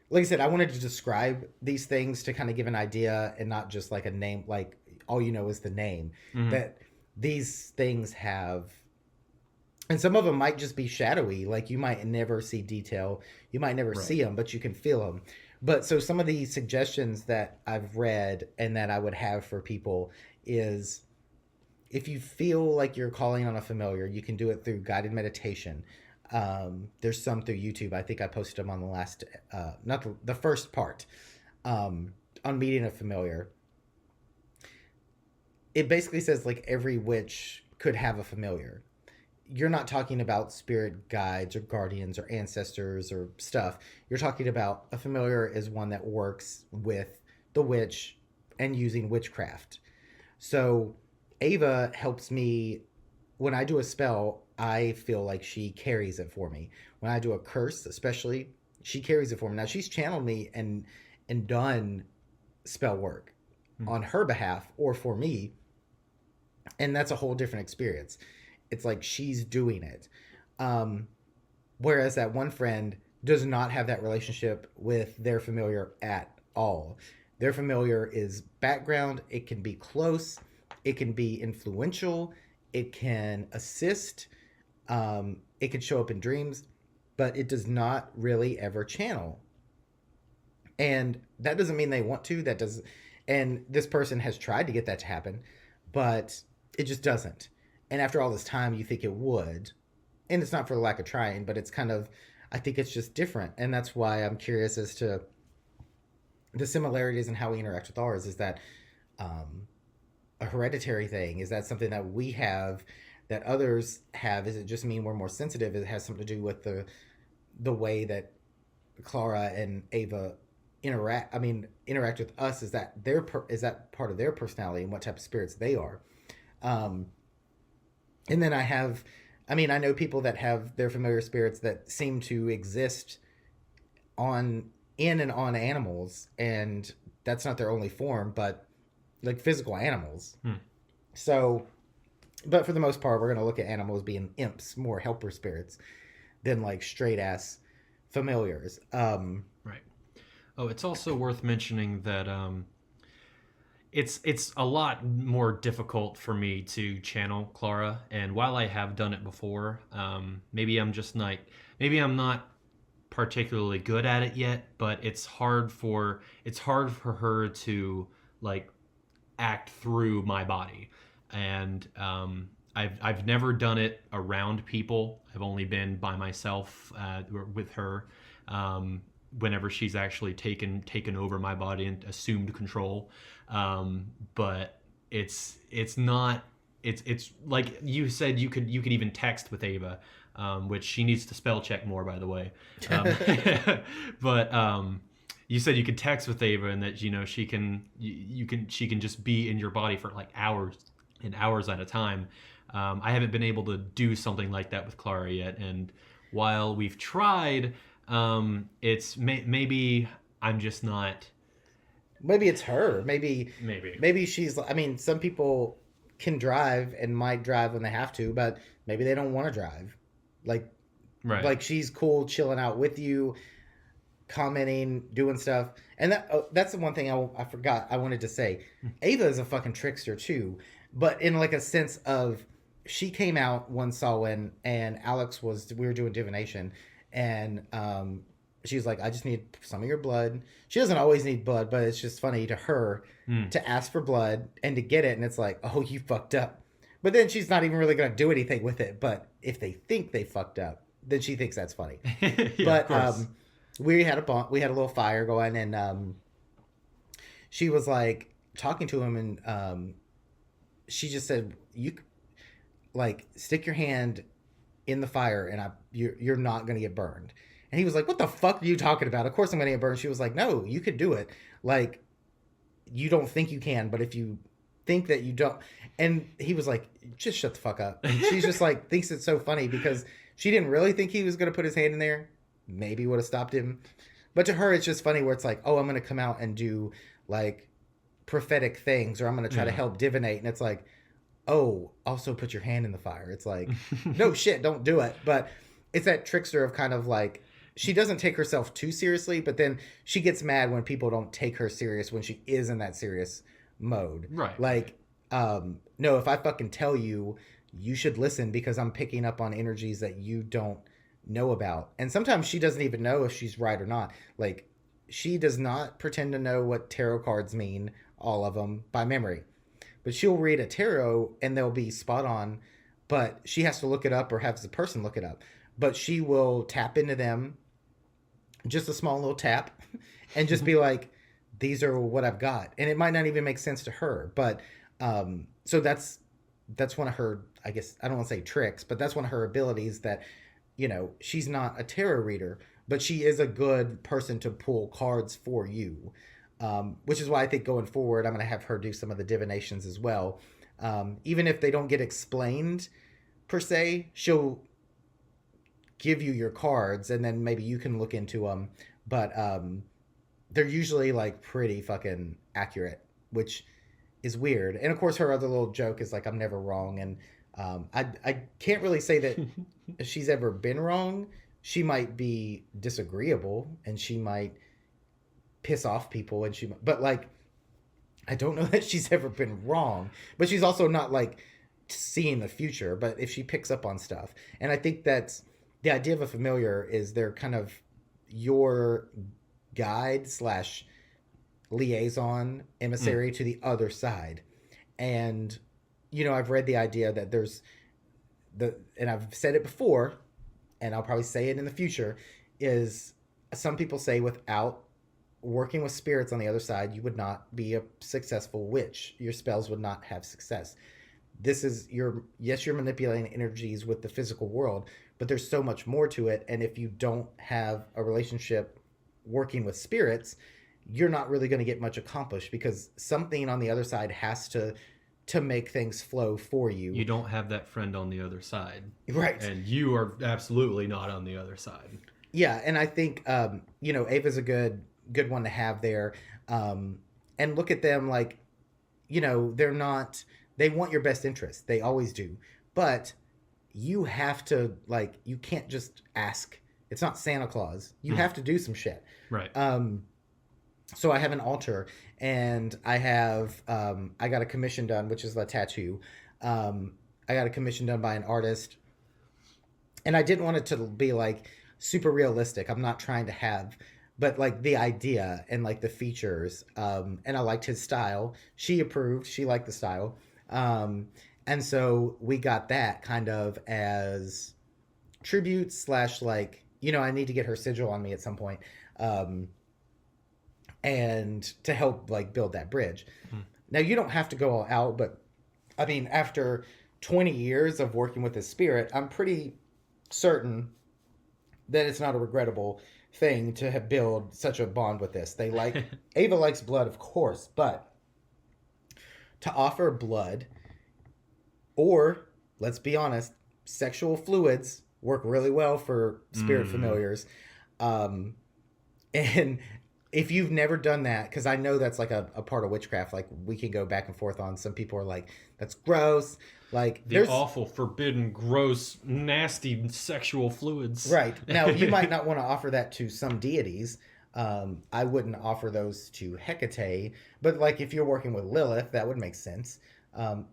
like I said, I wanted to describe these things to kind of give an idea and not just like a name, like all you know is the name. mm-hmm. That these things have, and some of them might just be shadowy, like you might never see detail, you might never Right. see them, but you can feel them. But so some of the suggestions that I've read and that I would have for people is if you feel like you're calling on a familiar, you can do it through guided meditation. There's some through YouTube. I think I posted them on the last, not the first part, on meeting a familiar. It basically says like every witch could have a familiar. You're not talking about spirit guides or guardians or ancestors or stuff. You're talking about a familiar is one that works with the witch and using witchcraft. So Ava helps me when I do a spell. I feel like she carries it for me. When I do a curse, especially, she carries it for me. Now she's channeled me and done spell work Mm. on her behalf or for me, and that's a whole different experience. It's like she's doing it. Um, Whereas that one friend does not have that relationship with their familiar at all. Their familiar is background, it can be close, it can be influential, it can assist, it can show up in dreams, but it does not really ever channel. And that doesn't mean they want to, that does, and this person has tried to get that to happen, but it just doesn't. And after all this time, you think it would, and it's not for the lack of trying, but it's kind of, I think it's just different, and that's why I'm curious as to the similarities in how we interact with ours. Is that um, a hereditary thing? Is that something that we have that others have? Is it just mean we're more sensitive? It has something to do with the way that Clara and Ava interact. I mean, interact with us. Is that is that part of their personality and what type of spirits they are? Um, and then I mean, I know people that have their familiar spirits that seem to exist on in and on animals, and that's not their only form, but like physical animals. Mm. So, but for the most part, we're going to look at animals being imps, more helper spirits than like straight ass familiars. Right. Oh, it's also worth mentioning that it's a lot more difficult for me to channel Clara, and while I have done it before, maybe I'm not particularly good at it yet, but it's hard for her to like act through my body, and I've never done it around people. I've only been by myself with her. Whenever she's actually taken over my body and assumed control, but it's not it's like you said you could even text with Ava, which she needs to spell check more by the way, um, but you said you could text with Ava and that you know she can just be in your body for like hours and hours at a time. I haven't been able to do something like that with Clara yet, and while we've tried, maybe I'm just not. Maybe it's her. Maybe. Maybe she's. I mean, some people can drive and might drive when they have to, but maybe they don't want to drive. Like Right. like she's cool chilling out with you, commenting, doing stuff. And that's the one thing I forgot I wanted to say. Ava is a fucking trickster too, but in like a sense of she came out one Samhain and Alex was we were doing divination and she was like, I just need some of your blood. She doesn't always need blood, but it's just funny to her Mm. to ask for blood and to get it, and it's like, oh, you fucked up. But then she's not even really gonna do anything with it. But if they think they fucked up, then she thinks that's funny. Yeah, of But course. we had a little fire going, and she was like talking to him, and she just said, "You like stick your hand in the fire, and you're not gonna get burned." And he was like, "What the fuck are you talking about? Of course I'm gonna get burned." She was like, "No, you could do it. Like you don't think you can, but if you think that you don't." And he was like, "Just shut the fuck up." And she's just like thinks it's so funny because she didn't really think he was gonna put his hand in there. Maybe would have stopped him. But to her, it's just funny where it's like, oh, I'm going to come out and do like prophetic things, or I'm going to try to Yeah. help divinate. And it's like, oh, also put your hand in the fire. It's like, no shit, don't do it. But it's that trickster of kind of like, she doesn't take herself too seriously, but then she gets mad when people don't take her serious when she is in that serious mode. Right. Like, no, if I fucking tell you, you should listen because I'm picking up on energies that you don't know about. And sometimes she doesn't even know if she's right or not. Like, she does not pretend to know what tarot cards mean, all of them, by memory. But she'll read a tarot and they'll be spot on, but she has to look it up or have the person look it up. But she will tap into them, just a small little tap, and just be like, these are what I've got. And it might not even make sense to her. But so that's one of her, I guess, I don't want to say tricks, but that's one of her abilities that, you know, she's not a tarot reader, but she is a good person to pull cards for you. Which is why I think going forward, I'm going to have her do some of the divinations as well. Even if they don't get explained per se, she'll give you your cards and then maybe you can look into them. But they're usually like pretty fucking accurate, which is weird. And of course, her other little joke is like, I'm never wrong. And I can't really say that she's ever been wrong. She might be disagreeable and she might piss off people and but like, I don't know that she's ever been wrong, but she's also not like seeing the future. But if she picks up on stuff, and I think that's the idea of a familiar is they're kind of your guide slash liaison Mm. emissary to the other side. And you know, I've read the idea that there's and I've said it before and I'll probably say it in the future, is some people say without working with spirits on the other side, you would not be a successful witch. Your spells would not have success. This is yes, you're manipulating energies with the physical world, but there's so much more to it. And if you don't have a relationship working with spirits, you're not really going to get much accomplished because something on the other side has to make things flow for you. You don't have that friend on the other side. Right. And you are absolutely not on the other side. Yeah, and I think you know, Ava's a good one to have there. And look at them like, you know, they want your best interest. They always do. But you have to like, you can't just ask. It's not Santa Claus. You have to do some shit. Right. So I have an altar and I have I got a commission done, which is a tattoo. I got a commission done by an artist, and I didn't want it to be like super realistic. I'm not trying to have, but like the idea and like the features, and I liked his style. She approved. She liked the style, and so we got that kind of as tribute slash like, you know, I need to get her sigil on me at some point. And to help like build that bridge. Now you don't have to go all out, but I mean, after 20 years of working with the spirit, I'm pretty certain that it's not a regrettable thing to have build such a bond with this. They like Ava likes blood, of course, but to offer blood, or let's be honest, sexual fluids work really well for spirit familiars. And if you've never done that, because I know that's like a part of witchcraft, like we can go back and forth on. Some people are like, that's gross. Like The there's awful, forbidden, gross, nasty sexual fluids. right now you might not want to offer that to some deities, I wouldn't offer those to Hecate, but like if you're working with Lilith, that would make sense.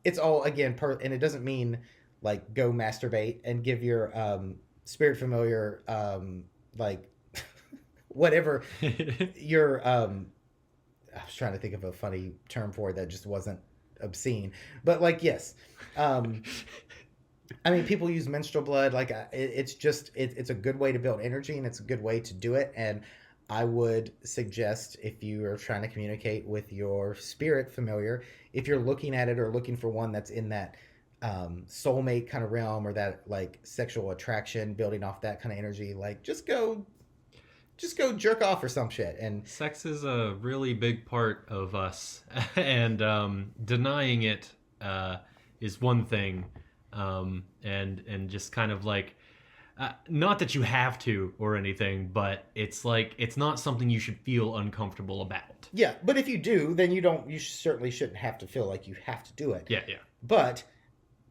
It's all again and it doesn't mean like go masturbate and give your spirit familiar like whatever your I was trying to think of a funny term for it that just wasn't obscene, but like yes, um, I mean, people use menstrual blood. Like, it's just it's a good way to build energy, and it's a good way to do it. And I would suggest if you are trying to communicate with your spirit familiar, if you're looking at it or looking for one that's in that soulmate kind of realm or that like sexual attraction, building off that kind of energy, like just go jerk off or some shit. And Sex is a really big part of us, and denying it is one thing, and just kind of like, not that you have to or anything, but it's like it's not something you should feel uncomfortable about. yeah, but if you do, then you certainly shouldn't have to feel like you have to do it. Yeah, yeah. But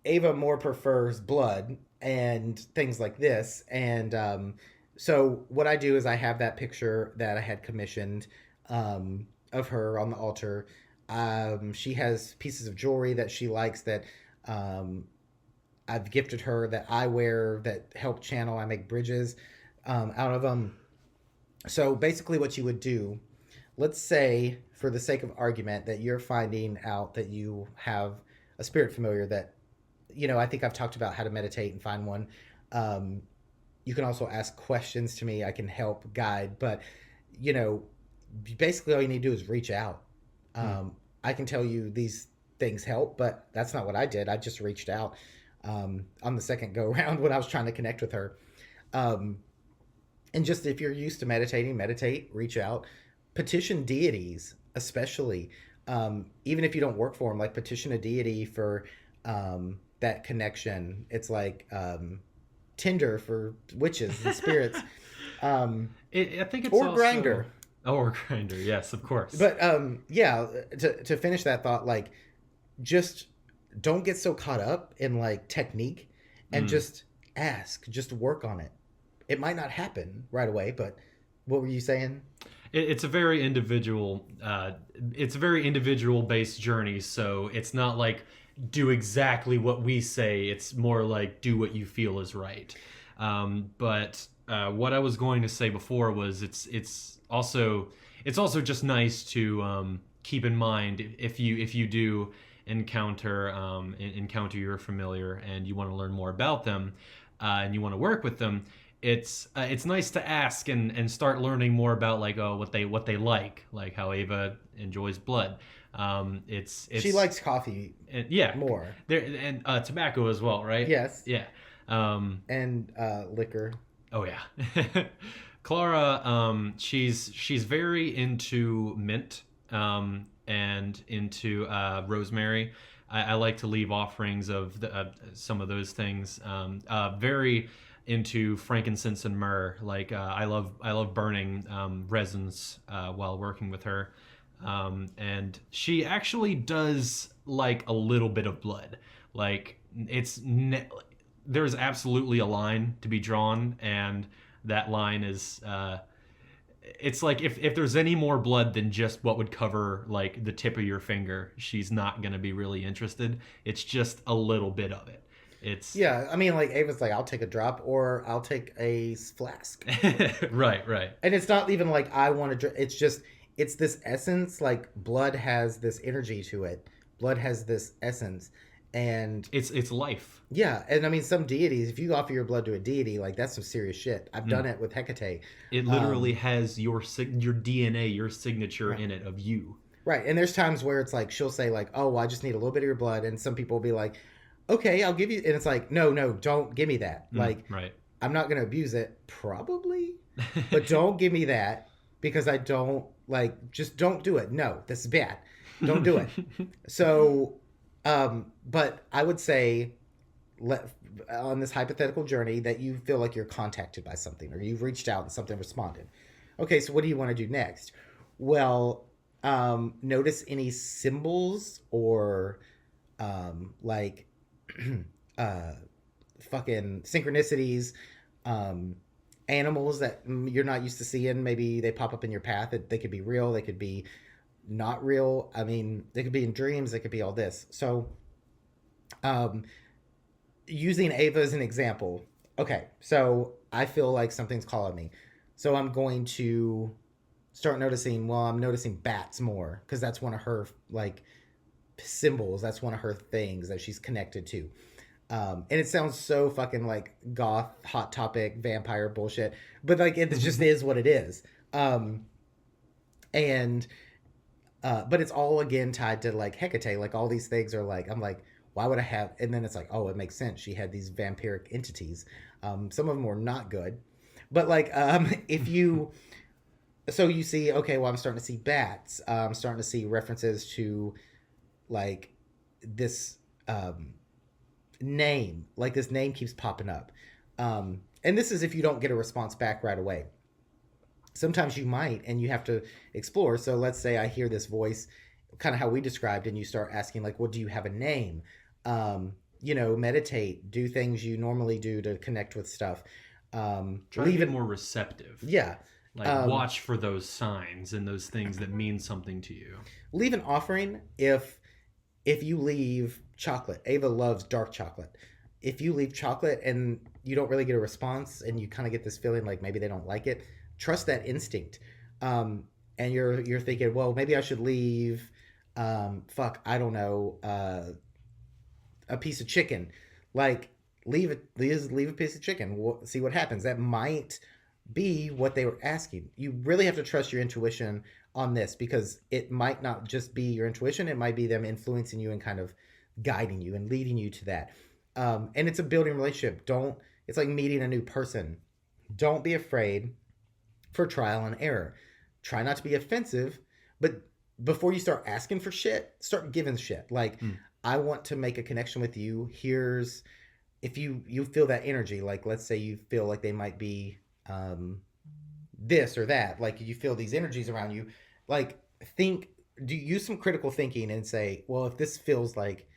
Ava more prefers blood and things like this. And so what I do is I have that picture that I had commissioned of her on the altar. She has pieces of jewelry that she likes that um, I've gifted her that I wear that help channel. I make bridges out of them. So basically, what you would do, let's say, for the sake of argument, that you're finding out that you have a spirit familiar that I think I've talked about how to meditate and find one. Um, you can also ask questions to me. I can help guide, but you know, basically all you need to do is reach out. Hmm. I can tell you these things help, but that's not what I did. I just reached out on the second go around when I was trying to connect with her. Um, and just if you're used to meditating, meditate, reach out, petition deities, especially. Even if you don't work for them, like petition a deity for that connection. It's like Tinder for witches and spirits, um, I think it's or also. Grinder. Oh, or grinder, yes, of course. But yeah, to finish that thought, like just don't get so caught up in like technique, and Mm. just ask, just work on it. It might not happen right away, but what were you saying? It's a very individual. It's a very individual based journey. So it's not like do exactly what we say. It's more like do what you feel is right. But what I was going to say before was it's also just nice to keep in mind if you do encounter your familiar and you want to learn more about them, and you want to work with them, it's nice to ask and start learning more about like what they like how Ava enjoys blood. She It's likes coffee yeah, more. there and tobacco as well, right? Yes, Yeah. Um, and liquor. oh yeah. Clara, she's very into mint, and into rosemary. I like to leave offerings of some of those things. Very into frankincense and myrrh. Like I love burning resins while working with her, and she actually does like a little bit of blood. Like there's absolutely a line to be drawn, and that line is it's like if there's any more blood than just what would cover like the tip of your finger, she's not going to be really interested. It's just a little bit of it. It's Yeah, I mean, like Ava's like, I'll take a drop or I'll take a flask, right, right. and it's not even like I want to drink. It's just it's this essence. Like blood has this energy to it. Blood has this essence, and It's life. yeah, and I mean, some deities, if you offer your blood to a deity, like that's some serious shit. I've done Mm. it with Hecate. It literally Um, has your DNA, your signature right. in it of you. Right. And there's times where it's like, she'll say, like, oh, well, I just need a little bit of your blood. And some people will be like, okay, I'll give you. And it's like, no, no, don't give me that. Mm, Like, right. I'm not going to abuse it, probably, but don't give me that because I don't, like, just don't do it. No, this is bad. Don't do it. So, but I would say, let on this hypothetical journey that you feel like you're contacted by something or you've reached out and something responded. Okay, so what do you want to do next? Well, notice any symbols or like uh, fucking synchronicities, um, animals that you're not used to seeing. Maybe they pop up in your path. They could be real. They could be not real. I mean, they could be in dreams. They could be all this. So, um, using Ava as an example. Okay, so I feel like something's calling me. So I'm going to start noticing, well, I'm noticing bats more because that's one of her like symbols. That's one of her things that she's connected to. And it sounds so fucking like goth, hot topic, vampire bullshit, but like it just is what it is. And but it's all again tied to like Hecate. Like all these things are like I'm like, why would I have? And then it's like, oh, it makes sense. She had these vampiric entities. Some of them were not good, but like if you so you see, okay, well, I'm starting to see bats. I'm starting to see references to like this name. Like this name keeps popping up. And this is if you don't get a response back right away. Sometimes you might, and you have to explore. So let's say I hear this voice, kind of how we described, and you start asking, like, well, do you have a name? Meditate, do things you normally do to connect with stuff. Try to Leave be it, more receptive. yeah. Like Um, watch for those signs and those things that mean something to you. Leave an offering if you leave chocolate. Ava loves dark chocolate. If you leave chocolate and you don't really get a response, and you kind of get this feeling like maybe they don't like it, trust that instinct. Um, and you're thinking, well, maybe I should leave. Fuck, I don't know, a piece of chicken. Like leave a piece of chicken. See what happens. That might be what they were asking. You really have to trust your intuition on this because it might not just be your intuition, it might be them influencing you and kind of guiding you and leading you to that. And it's a building relationship. Don't, it's like meeting a new person. Don't be afraid for trial and error. Try not to be offensive, but before you start asking for shit, start giving shit. Like, Mm. I want to make a connection with you. Here's if you feel that energy, like let's say you feel like they might be this or that, like you feel these energies around you, like think, do use some critical thinking and say, well, if this feels like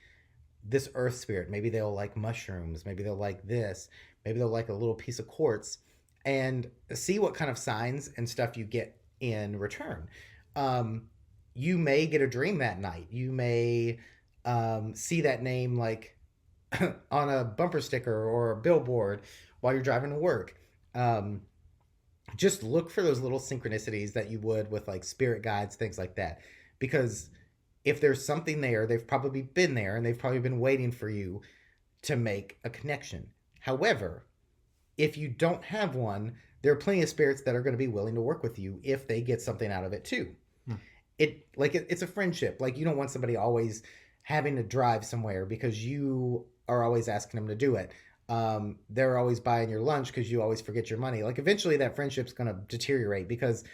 this earth spirit, maybe they'll like mushrooms, maybe they'll like this, maybe they'll like a little piece of quartz, and see what kind of signs and stuff you get in return. um you may get a dream that night. You may see that name like on a bumper sticker or a billboard while you're driving to work. Um, just look for those little synchronicities that you would with like spirit guides, things like that. Because if there's something there, they've probably been there and they've probably been waiting for you to make a connection. However, if you don't have one, there are plenty of spirits that are going to be willing to work with you if they get something out of it too. Mm. It's a friendship. Like you don't want somebody always having to drive somewhere because you are always asking them to do it. They're always buying your lunch because you always forget your money. Like eventually that friendship's going to deteriorate because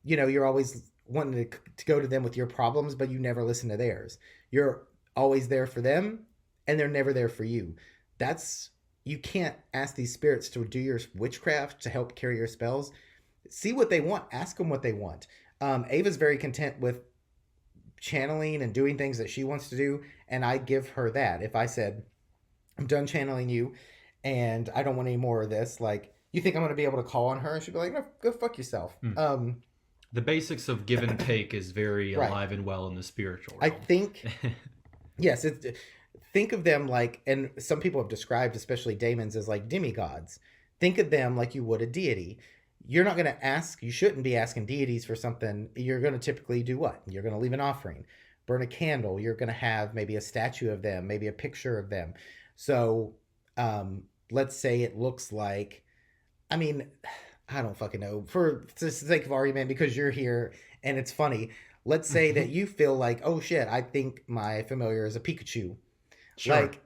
you're always wanting to go to them with your problems, but you never listen to theirs. You're always there for them, and they're never there for you. That's You can't ask these spirits to do your witchcraft to help carry your spells. See what they want. Ask them what they want. Ava's very content with channeling and doing things that she wants to do, and I give her that. If I said, I'm done channeling you and I don't want any more of this, like, you think I'm going to be able to call on her? And she'd be like, no, go fuck yourself. Mm. The basics of give and take is very Right. alive and well in the spiritual I realm. think, yes, think of them like, and some people have described, especially daemons, as like demigods. Think of them like you would a deity. You're not going to ask, you shouldn't be asking deities for something. You're going to typically do what? You're going to leave an offering, burn a candle. You're going to have maybe a statue of them, maybe a picture of them. So let's say it looks like, I mean, I don't fucking know. For the sake of argument, because you're here and it's funny, let's say that you feel like, oh shit, I think my familiar is a Pikachu. Sure. Like,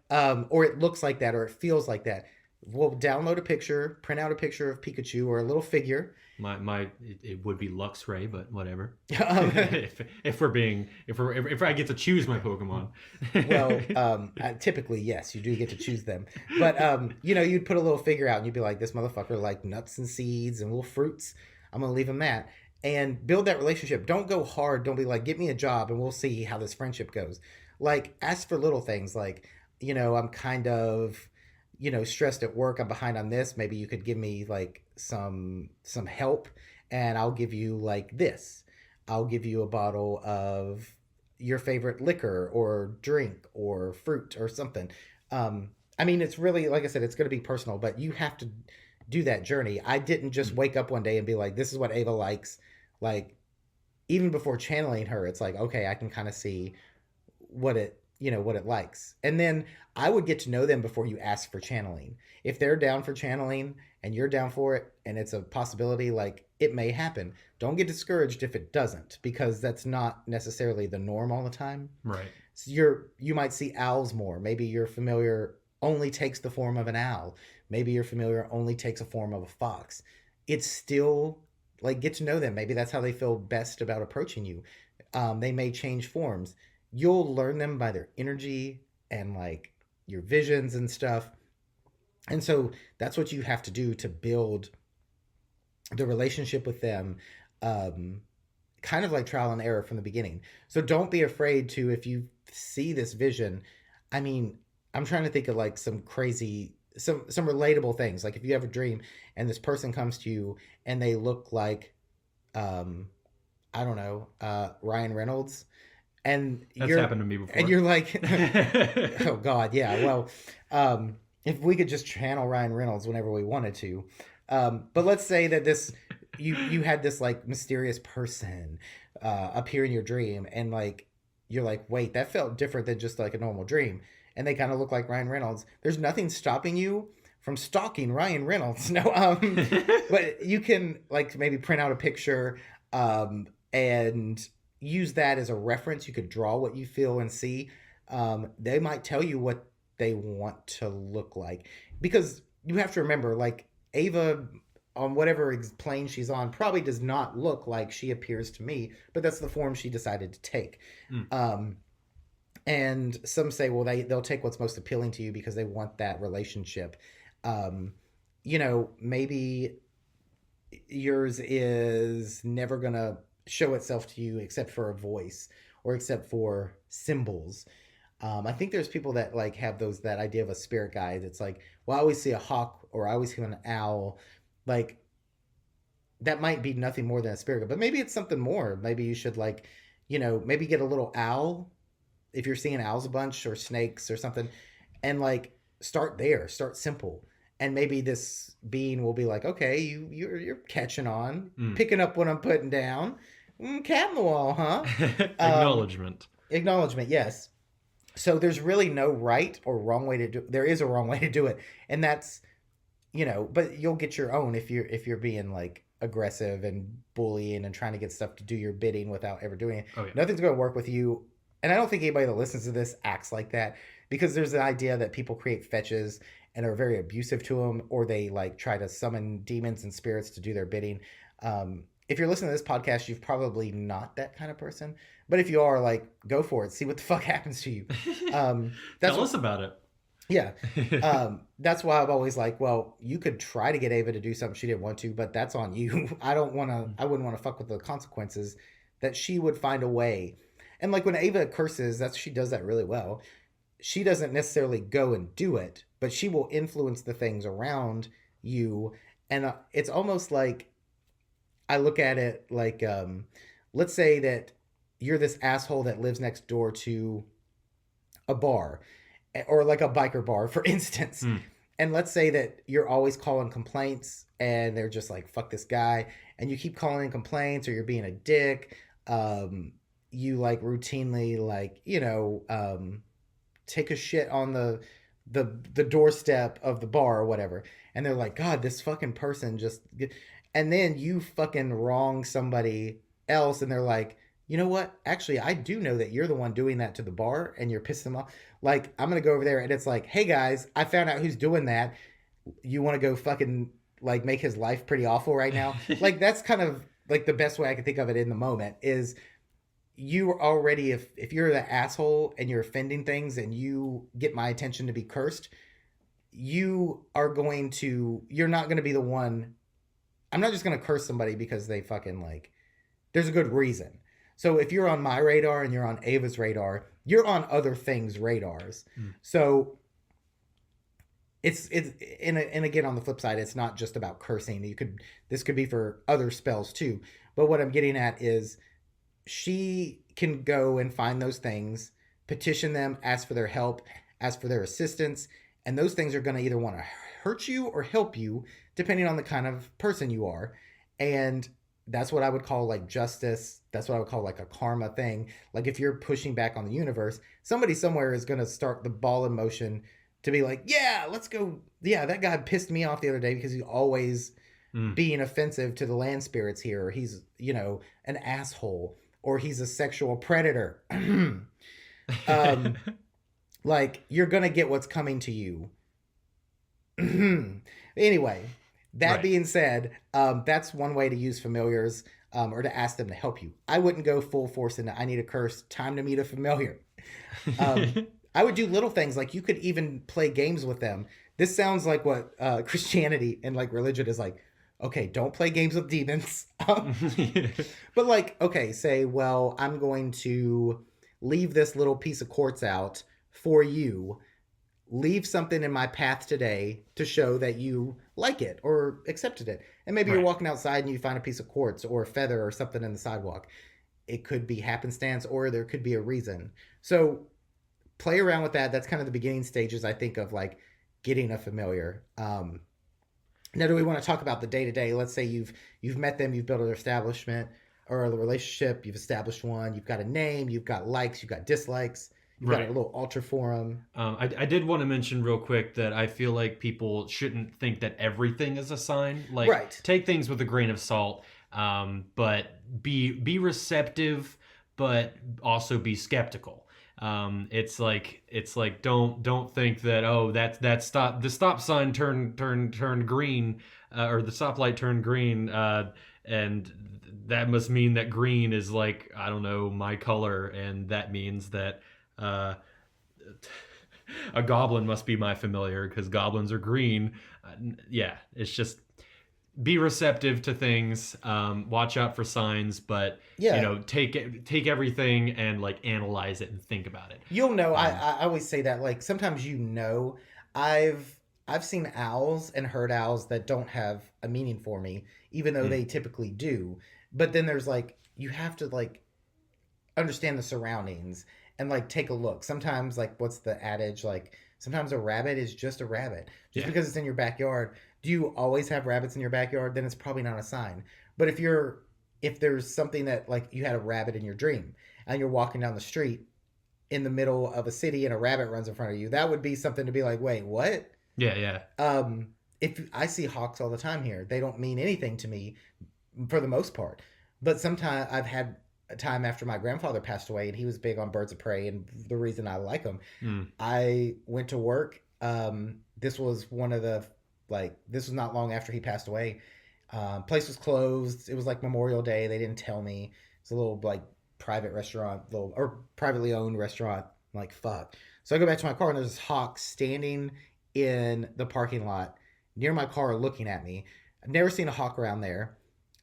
or it looks like that, or it feels like that. We'll download a picture, print out a picture of Pikachu or a little figure. It would be Luxray, but whatever. um, If I get to choose my Pokemon. well, typically, yes, you do get to choose them. But, you'd put a little figure out and you'd be like, this motherfucker like nuts and seeds and little fruits. I'm going to leave him that. And build that relationship. Don't go hard. Don't be like, get me a job and we'll see how this friendship goes. Like, ask for little things like, I'm kind of, stressed at work, I'm behind on this, maybe you could give me like some help, and I'll give you like this. I'll give you a bottle of your favorite liquor or drink or fruit or something. I mean, it's really, like I said, it's going to be personal, but you have to do that journey. I didn't just Mm. wake up one day and be like, this is what Ava likes. Like, even before channeling her, it's like, okay, I can kind of see what it likes. And then I would get to know them before you ask for channeling. If they're down for channeling and you're down for it and it's a possibility, like it may happen. Don't get discouraged if it doesn't, because that's not necessarily the norm all the time. Right. So you might see owls more. Maybe your familiar only takes the form of an owl. Maybe your familiar only takes a form of a fox. It's still like, get to know them. Maybe that's how they feel best about approaching you. They may change forms. You'll learn them by their energy and like your visions and stuff. And so that's what you have to do to build the relationship with them, um, kind of like trial and error from the beginning. So don't be afraid to, if you see this vision. I mean, I'm trying to think of like some crazy, some relatable things. Like if you have a dream and this person comes to you and they look like, um, I don't know, Ryan Reynolds, and That's you're happened to me and before. you're like, oh God, yeah. Well, if we could just channel Ryan Reynolds whenever we wanted to, but let's say that this you had this like mysterious person appear in your dream, and like you're like, wait, that felt different than just like a normal dream, and they kind of look like Ryan Reynolds. There's nothing stopping you from stalking Ryan Reynolds. No, but you can like maybe print out a picture, and use that as a reference. You could draw what you feel and see. They might tell you what they want to look like, because you have to remember, like Ava on whatever plane she's on probably does not look like she appears to me, but that's the form she decided to take. Mm. Um, and some say, well, they'll take what's most appealing to you because they want that relationship. Um, maybe yours is never gonna show itself to you except for a voice or except for symbols. I think there's people that like have that idea of a spirit guide. It's like, well, I always see a hawk or I always see an owl. Like that might be nothing more than a spirit guide, but maybe it's something more. Maybe you should like, maybe get a little owl if you're seeing owls a bunch, or snakes or something, and like start there, start simple. And maybe this being will be like, okay, you're catching on, Mm. picking up what I'm putting down. Cat in the wall, huh? um Acknowledgement. Acknowledgement, yes. So there's really no right or wrong way to do. There is a wrong way to do it, and that's, but you'll get your own if you're being like aggressive and bullying and trying to get stuff to do your bidding without ever doing it. Oh yeah. Nothing's going to work with you. And I don't think anybody that listens to this acts like that, because there's an idea that people create fetches and are very abusive to them, or they like try to summon demons and spirits to do their bidding. If you're listening to this podcast, you've probably not that kind of person. But if you are, like, go for it. See what the fuck happens to you. That's Tell what, us about yeah. it. That's why I've always like, well, you could try to get Ava to do something she didn't want to, but that's on you. I wouldn't want to fuck with the consequences. That she would find a way. And like when Ava curses, she does that really well. She doesn't necessarily go and do it, but she will influence the things around you. And it's almost like, I look at it like, let's say that you're this asshole that lives next door to a bar, or like a biker bar, for instance. Mm. And let's say that you're always calling complaints and they're just like, fuck this guy. And you keep calling in complaints, or you're being a dick. You like routinely, like, take a shit on the doorstep of the bar or whatever. And they're like, God, this fucking person just, and then you fucking wrong somebody else, and they're like, you know what? Actually, I do know that you're the one doing that to the bar, and you're pissing them off. Like, I'm gonna go over there, and it's like, hey guys, I found out who's doing that. You want to go fucking like make his life pretty awful right now? Like, that's kind of like the best way I can think of it in the moment is, you already, if you're the asshole and you're offending things and you get my attention to be cursed, you're not going to be the one. I'm not just going to curse somebody because they fucking like, there's a good reason. So if you're on my radar and you're on Ava's radar, you're on other things radars. Mm. So it's and again, on the flip side, it's not just about cursing. This could be for other spells too. But what I'm getting at is she can go and find those things, petition them, ask for their help, ask for their assistance, and those things are going to either want to hurt you or help you, depending on the kind of person you are. And that's what I would call like justice. That's what I would call like a karma thing. Like if you're pushing back on the universe, somebody somewhere is going to start the ball in motion to be like, yeah, let's go. Yeah, that guy pissed me off the other day because he's always Mm. being offensive to the land spirits here. Or he's, an asshole, or he's a sexual predator. um, like you're gonna get what's coming to you. Anyway, that Right. being said, that's one way to use familiars, or to ask them to help you. I wouldn't go full force into I need a curse, time to meet a familiar. Um, I would do little things like you could even play games with them. This sounds like what Christianity and like religion is like. Okay, don't play games with demons. But like, okay, say, well, I'm going to leave this little piece of quartz out for you. Leave something in my path today to show that you like it or accepted it. And maybe you're Right. walking outside and you find a piece of quartz or a feather or something in the sidewalk. It could be happenstance or there could be a reason. So play around with that. That's kind of the beginning stages, I think, of like getting a familiar. Now, do we want to talk about the day to day? Let's say you've met them, you've built an establishment or a relationship, you've established one, you've got a name, you've got likes, you've got dislikes, you've got a Right. little altar for them. I did want to mention real quick that I feel like people shouldn't think that everything is a sign. Like, Right. take things with a grain of salt, but be receptive, but also be skeptical. It's like don't think that, oh, that stop the stop sign turned green, or the stoplight turned green, and that must mean that green is, like, I don't know, my color, and that means that uh, a goblin must be my familiar because goblins are green. Yeah, it's just be receptive to things. Watch out for signs, but Yeah. take everything and like analyze it and think about it. You'll know. Um, I always say that. Like sometimes I've I've seen owls and heard owls that don't have a meaning for me, even though mm, they typically do. But then there's like you have to like understand the surroundings and like take a look. Sometimes like what's the adage, like sometimes a rabbit is just a rabbit. Just yeah, because it's in your backyard, do you always have rabbits in your backyard? Then it's probably not a sign. But if there's something that like you had a rabbit in your dream and you're walking down the street in the middle of a city and a rabbit runs in front of you, that would be something to be like, wait, what? yeah, yeah, If I see hawks all the time here, they don't mean anything to me for the most part. But sometimes I've had a time after my grandfather passed away, and he was big on birds of prey. And the reason I like them, mm, I went to work. This was one of the this was not long after he passed away. Place was closed. It was like Memorial Day. They didn't tell me. It's a little like private restaurant, little or privately owned restaurant. I'm like fuck. So I go back to my car, and there's this hawk standing in the parking lot near my car, looking at me. I've never seen a hawk around there.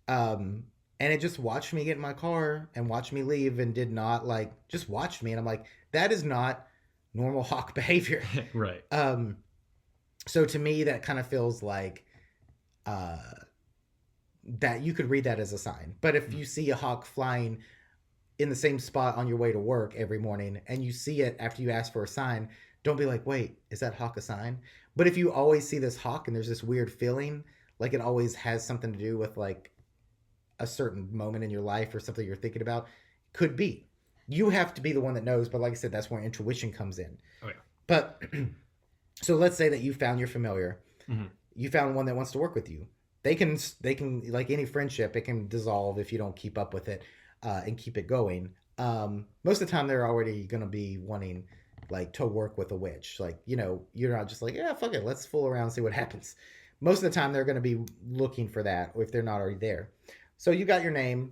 Um, and it just watched me get in my car and watched me leave and did not like just watched me. And I'm like, that is not normal hawk behavior. right. Um, so to me, that kind of feels like uh, that you could read that as a sign. But if Mm, you see a hawk flying in the same spot on your way to work every morning and you see it after you ask for a sign, don't be like, wait, is that hawk a sign? But if you always see this hawk and there's this weird feeling, like it always has something to do with like a certain moment in your life or something you're thinking about, could be. You have to be the one that knows, but like I said, that's where intuition comes in. oh yeah. But so let's say that you found your familiar, Mhm. you found one that wants to work with you. They can like any friendship, it can dissolve if you don't keep up with it and keep it going. Most of the time, they're already going to be wanting like to work with a witch. Like you're not just like yeah fuck it, let's fool around and see what happens. Most of the time, they're going to be looking for that, or if they're not already there. So you got your name,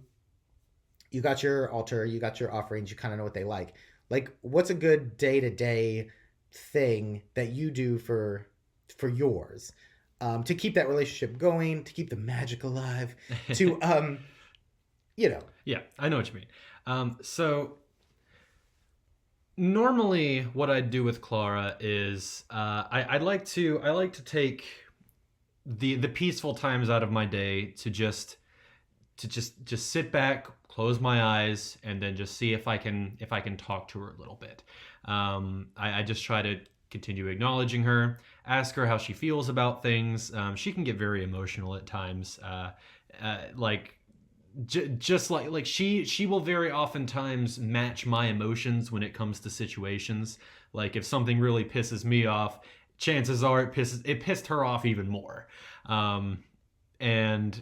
you got your altar, you got your offerings, you kind of know what they like. Like, what's a good day to day thing that you do for yours to keep that relationship going, to keep the magic alive, to you know, Yeah, I know what you mean. So Normally, what I do with Clara is I like to take the peaceful times out of my day to just sit back, close my eyes, and then just see if I can talk to her a little bit. I just try to continue acknowledging her, ask her how she feels about things. She can get very emotional at times. Like just like she will very oftentimes match my emotions when it comes to situations. Like if something really pisses me off, chances are it pissed her off even more. Um, and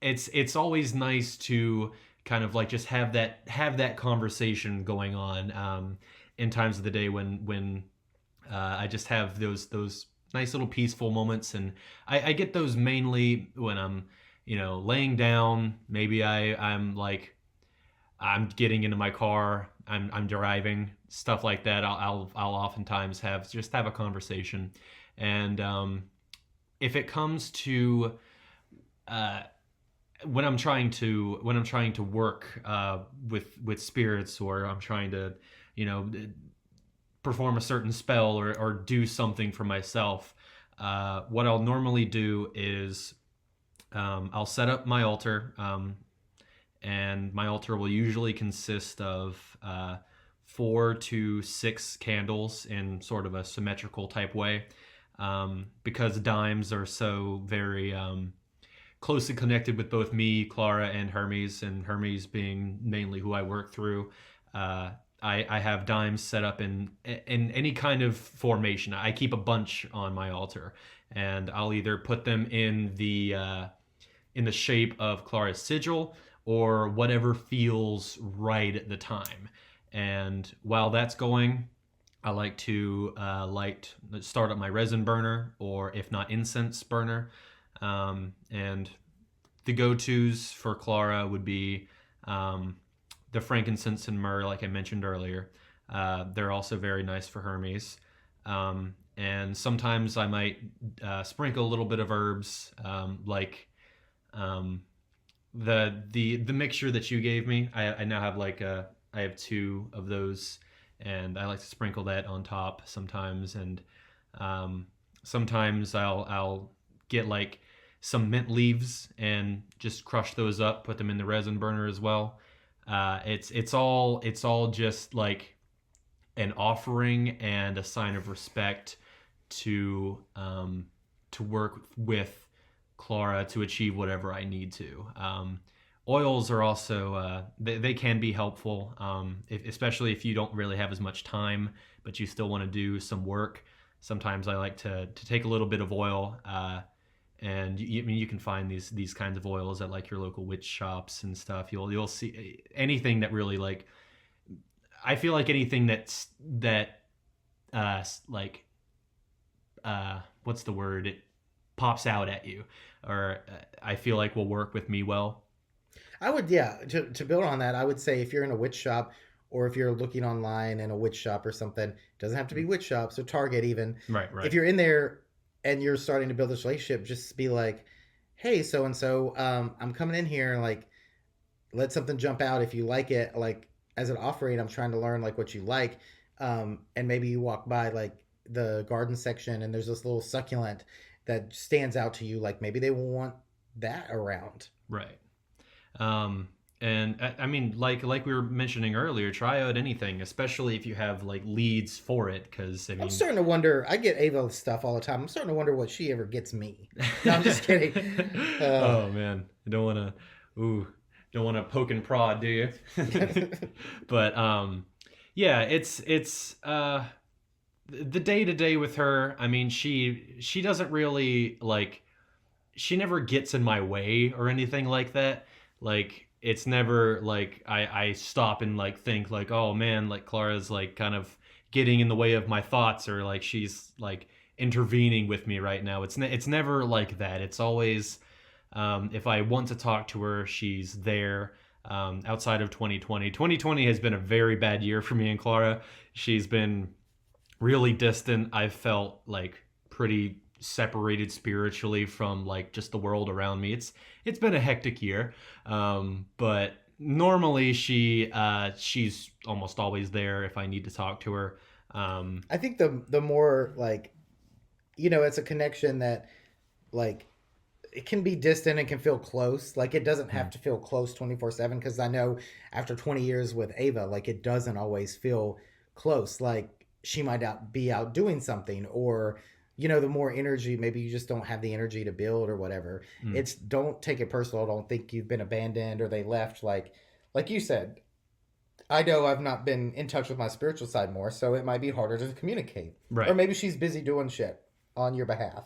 it's always nice to kind of like just have that conversation going on in times of the day when I just have those nice little peaceful moments, and I get those mainly when I'm laying down. Maybe I'm like I'm getting into my car, I'm driving, stuff like that. I'll oftentimes have a conversation, and if it comes to uh, when I'm trying to work with spirits, or I'm trying to you know perform a certain spell or do something for myself, what I'll normally do is I'll set up my altar, and my altar will usually consist of 4 to 6 candles in sort of a symmetrical type way, because dimes are so very closely connected with both me, Clara, and Hermes being mainly who I work through. Uh, I have dimes set up in any kind of formation. I keep a bunch on my altar, and I'll either put them in the shape of Clara's sigil or whatever feels right at the time. And while that's going, I like to start up my resin burner, or if not incense burner. And the go-tos for Clara would be the frankincense and myrrh, like I mentioned earlier. They're also very nice for Hermes. And sometimes I might sprinkle a little bit of herbs, like um, the mixture that you gave me. I now have I have two of those, and I like to sprinkle that on top sometimes. And um, sometimes I'll get like some mint leaves and just crush those up, put them in the resin burner as well. It's all just like an offering and a sign of respect to work with Clara to achieve whatever I need to. Oils are also they can be helpful, especially if you don't really have as much time, but you still want to do some work. Sometimes I like to take a little bit of oil, and I mean you can find these kinds of oils at like your local witch shops and stuff. You'll see anything that really like I feel like anything that like what's the word, it pops out at you, or I feel like will work with me well. I would, yeah, to build on that, I would say if you're in a witch shop or if you're looking online in a witch shop or something, it doesn't have to be witch shops or Target even. Right, If right. you're in there and you're starting to build this relationship, just be like, hey, so and so, I'm coming in here and like, let something jump out if you like it. Like, as an offering, I'm trying to learn like what you like. And maybe you walk by like the garden section and there's this little succulent that stands out to you. Like, maybe they want that around. Right. Um, and I mean, like we were mentioning earlier, try out anything, especially if you have like leads for it, because I I'm mean, starting to wonder. I get Ava stuff all the time. I'm starting to wonder what she ever gets me. No, I'm just kidding. Uh, oh man, I don't want to, ooh, don't want to poke and prod, do you? But yeah, it's the day to day with her. I mean, she doesn't really like she never gets in my way or anything like that. Like it's never like I stop and like think like, oh man, like Clara's like kind of getting in the way of my thoughts, or like she's like intervening with me right now. It's never like that. It's always if I want to talk to her, she's there. Outside of 2020 has been a very bad year for me and Clara. She's been really distant. I've felt like pretty separated spiritually from like just the world around me. It's been a hectic year, but normally she's almost always there if I need to talk to her. I think the more like, it's a connection that like it can be distant and can feel close. Like it doesn't have mm, to feel close 24/7, because I know after 20 years with Ava, like it doesn't always feel close. Like she might be out doing something, or the more energy, maybe you just don't have the energy to build or whatever. mm, It's don't take it personal. Don't think you've been abandoned or they left. Like you said, I know I've not been in touch with my spiritual side more, so it might be harder to communicate. Or right. maybe she's busy doing shit on your behalf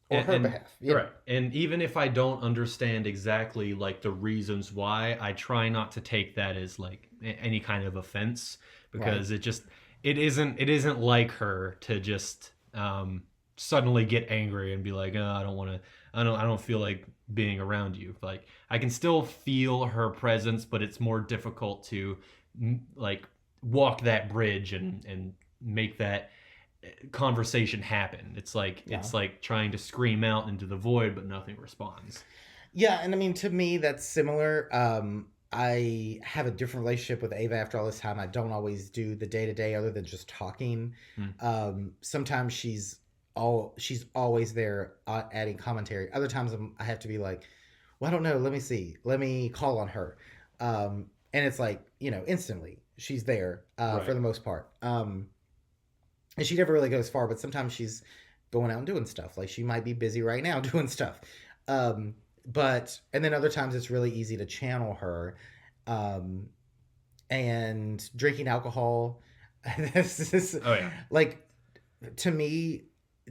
or her And behalf. right. And even if I don't understand exactly like the reasons why, I try not to take that as like any kind of offense, Right. because it isn't like her to just suddenly get angry and be like, oh, I don't want to, I don't feel like being around you. Like I can still feel her presence, but it's more difficult to like walk that bridge and make that conversation happen. It's like Yeah. trying to scream out into the void, but nothing responds. Yeah, and I mean, to me, that's similar. I have a different relationship with Ava after all this time. I don't always do the day to day other than just talking. Hmm. Sometimes she's always there, adding commentary. Other times I have to be like, well, I don't know. Let me see. Let me call on her. And it's like, instantly she's there, for Right. the most part. And she never really goes far, but sometimes she's going out and doing stuff. Like she might be busy right now doing stuff. Um, and then other times it's really easy to channel her. Um, and drinking alcohol, this is Oh yeah. like, to me,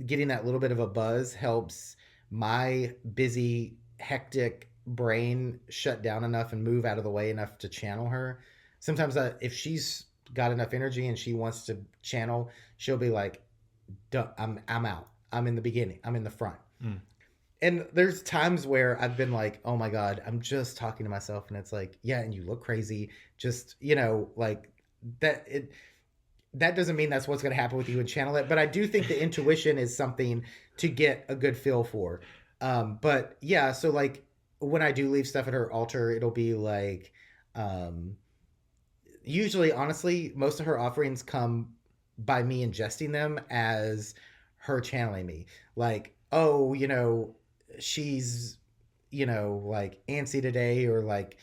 getting that little bit of a buzz helps my busy, hectic brain shut down enough and move out of the way enough to channel her. Sometimes if she's got enough energy and she wants to channel, she'll be like, I'm out. I'm in the beginning. I'm in the front. Mm. And there's times where I've been like, oh my God, I'm just talking to myself. And it's like, yeah, and you look crazy. Just, like that. That doesn't mean that's what's going to happen with you and channel it. But I do think the intuition is something to get a good feel for. But yeah, so like when I do leave stuff at her altar, it'll be like, um, usually, honestly, most of her offerings come by me ingesting them as her channeling me. Like, oh, she's, like antsy today, or like,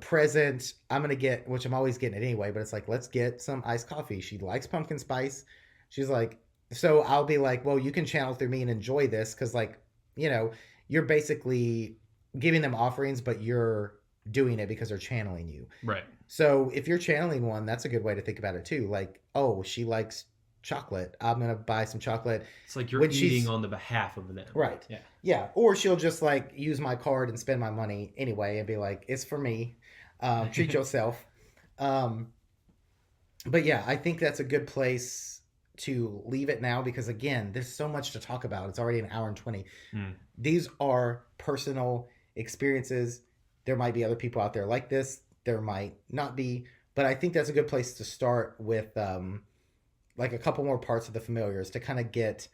present. I'm going to get, which I'm always getting it anyway, but it's like, let's get some iced coffee. She likes pumpkin spice. She's like, so I'll be like, well, you can channel through me and enjoy this. Cause like, you know, you're basically giving them offerings, but you're doing it because they're channeling you. Right. So if you're channeling one, that's a good way to think about it too. Like, oh, she likes chocolate. I'm gonna buy some chocolate It's like you're when eating she's on the behalf of them. right. Yeah. Yeah, or she'll just like use my card and spend my money anyway, and be like, "It's for me. Treat yourself." Um, but yeah, I think that's a good place to leave it now, because again, there's so much to talk about. It's already an hour and 20. Mm. These are personal experiences. There might be other people out there like this. There might not be, but I think that's a good place to start with, like a couple more parts of the familiars to kind of get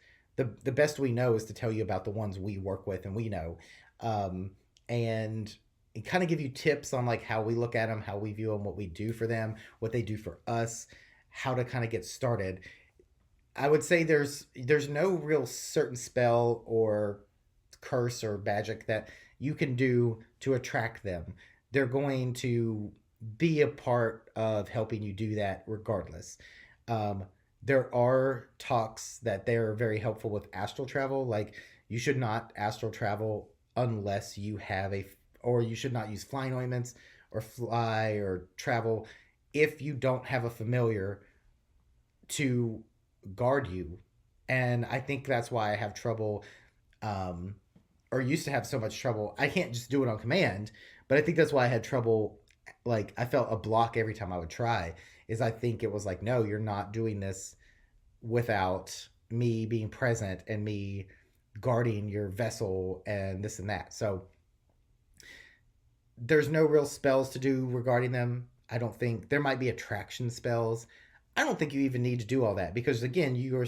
the best we know is to tell you about the ones we work with and we know, um, and kind of give you tips on like how we look at them, how we view them, what we do for them, what they do for us, how to kind of get started. I would say there's no real certain spell or curse or magic that you can do to attract them. They're going to be a part of helping you do that regardless. Um, there are talks that they're very helpful with astral travel. Like you should not astral travel unless you have or you should not use flying ointments or fly or travel if you don't have a familiar to guard you. And I think that's why I have trouble, um, or used to have so much trouble. I can't just do it on command, but I think that's why I had trouble. Like I felt a block every time I would try. Is I think it was like, no, you're not doing this without me being present and me guarding your vessel and this and that. So there's no real spells to do regarding them. I don't think there might be attraction spells. I don't think you even need to do all that, because again, your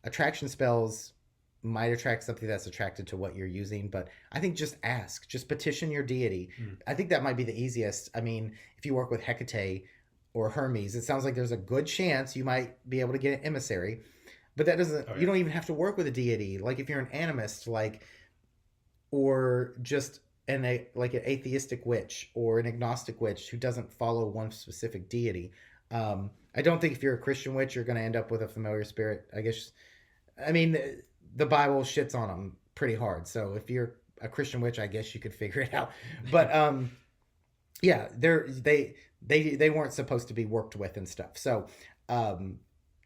attraction spells, might attract something that's attracted to what you're using. But I think just ask, just petition your deity. I think that might be the easiest. I mean, if you work with Hecate or Hermes, it sounds like there's a good chance you might be able to get an emissary. But that doesn't, Oh, you yeah. don't even have to work with a deity. Like if you're an animist, like, or just like an atheistic witch or an agnostic witch who doesn't follow one specific deity. I don't think if you're a Christian witch, you're going to end up with a familiar spirit. I guess, I mean, the Bible shits on them pretty hard. So if you're a Christian witch, I guess you could figure it out. But yeah, they weren't supposed to be worked with and stuff. So um,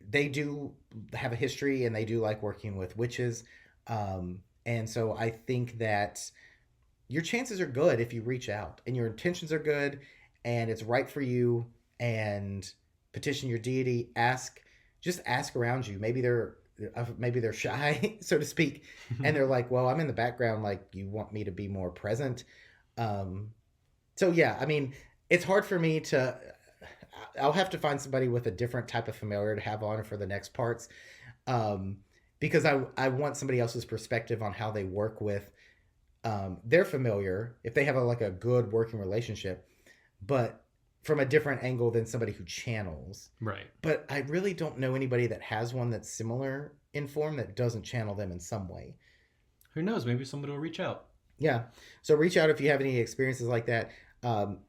they do have a history, and they do like working with witches. And so I think that your chances are good if you reach out and your intentions are good and it's right for you, and petition your deity. Just ask around you. Maybe they're shy, so to speak, and they're like, well, I'm in the background, like, you want me to be more present. um so yeah, I mean, it's hard for me to, I'll have to find somebody with a different type of familiar to have on for the next parts, um because I want somebody else's perspective on how they work with their familiar, if they have like a good working relationship, but from a different angle than somebody who channels. Right. But I really don't know anybody that has one that's similar in form that doesn't channel them in some way. Who knows? Maybe somebody will reach out. Yeah. So reach out if you have any experiences like that.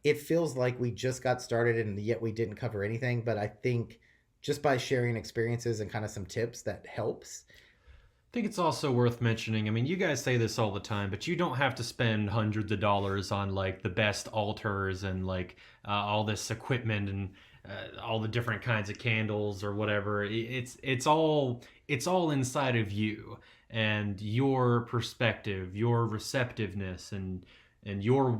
It feels like we just got started and yet we didn't cover anything, but I think just by sharing experiences and kind of some tips, that helps. I think it's also worth mentioning. I mean, you guys say this all the time, but you don't have to spend hundreds of dollars on like the best altars and like all this equipment and all the different kinds of candles or whatever. It's all inside of you and your perspective, your receptiveness, and your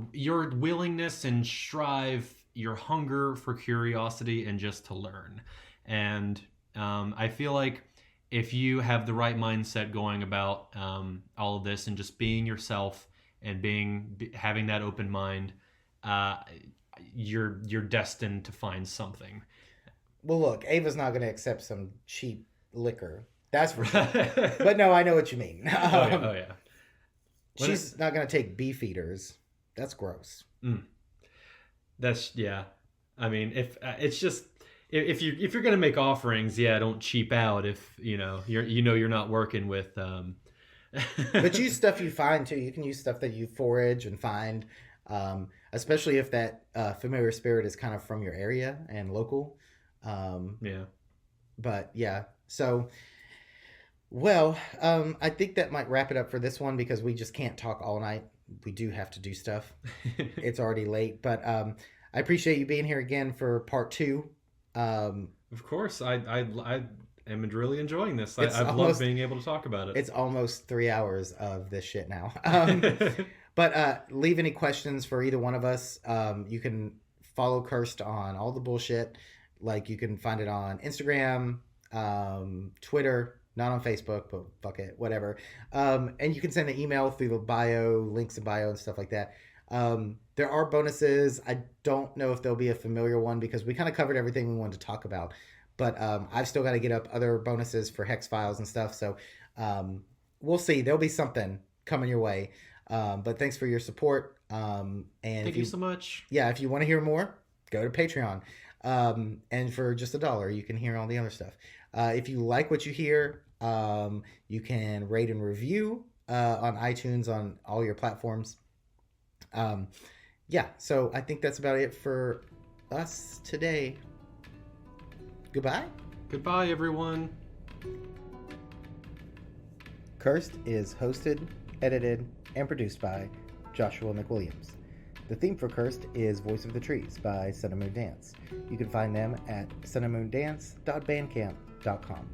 willingness and strive, your hunger for curiosity and just to learn. And I feel like if you have the right mindset going about all of this and just being yourself and having that open mind, uh, you're destined to find something. Well, look, Ava's not going to accept some cheap liquor. That's for sure. Oh But no, I know what you mean. yeah, oh yeah. She's not going to take beef eaters. That's gross. That's yeah. I mean, if it's just if you're gonna make offerings, yeah, don't cheap out. If you're not working with. But use stuff you find too. You can use stuff that you forage and find, especially if that familiar spirit is kind of from your area and local. Yeah. But yeah, so well, I think that might wrap it up for this one because we just can't talk all night. We do have to do stuff. It's already late, but I appreciate you being here again for part two. Of course, I am really enjoying this. It's I've almost- loved being able to talk about it. It's almost 3 hours of this shit now. But leave any questions for either one of us. You can follow Cursed on all the bullshit. Like you can find it on Instagram, Twitter, not on Facebook, but fuck it, whatever. And you can send an email through the bio, links in bio and stuff like that. There are bonuses. I don't know if there'll be a familiar one because we kind of covered everything we wanted to talk about. But I've still got to get up other bonuses for Hex Files and stuff. So we'll see. There'll be something coming your way. But thanks for your support. And Thank you so much. Yeah, if you want to hear more, go to Patreon. And for just $1, you can hear all the other stuff. If you like what you hear, you can rate and review on iTunes, on all your platforms. Yeah, so I think that's about it for us today. Goodbye. Goodbye, everyone. Cursed is hosted, edited, and produced by Joshua McWilliams. The theme for Cursed is Voice of the Trees by Sun and Moon Dance. You can find them at sunandmoondance.bandcamp.com.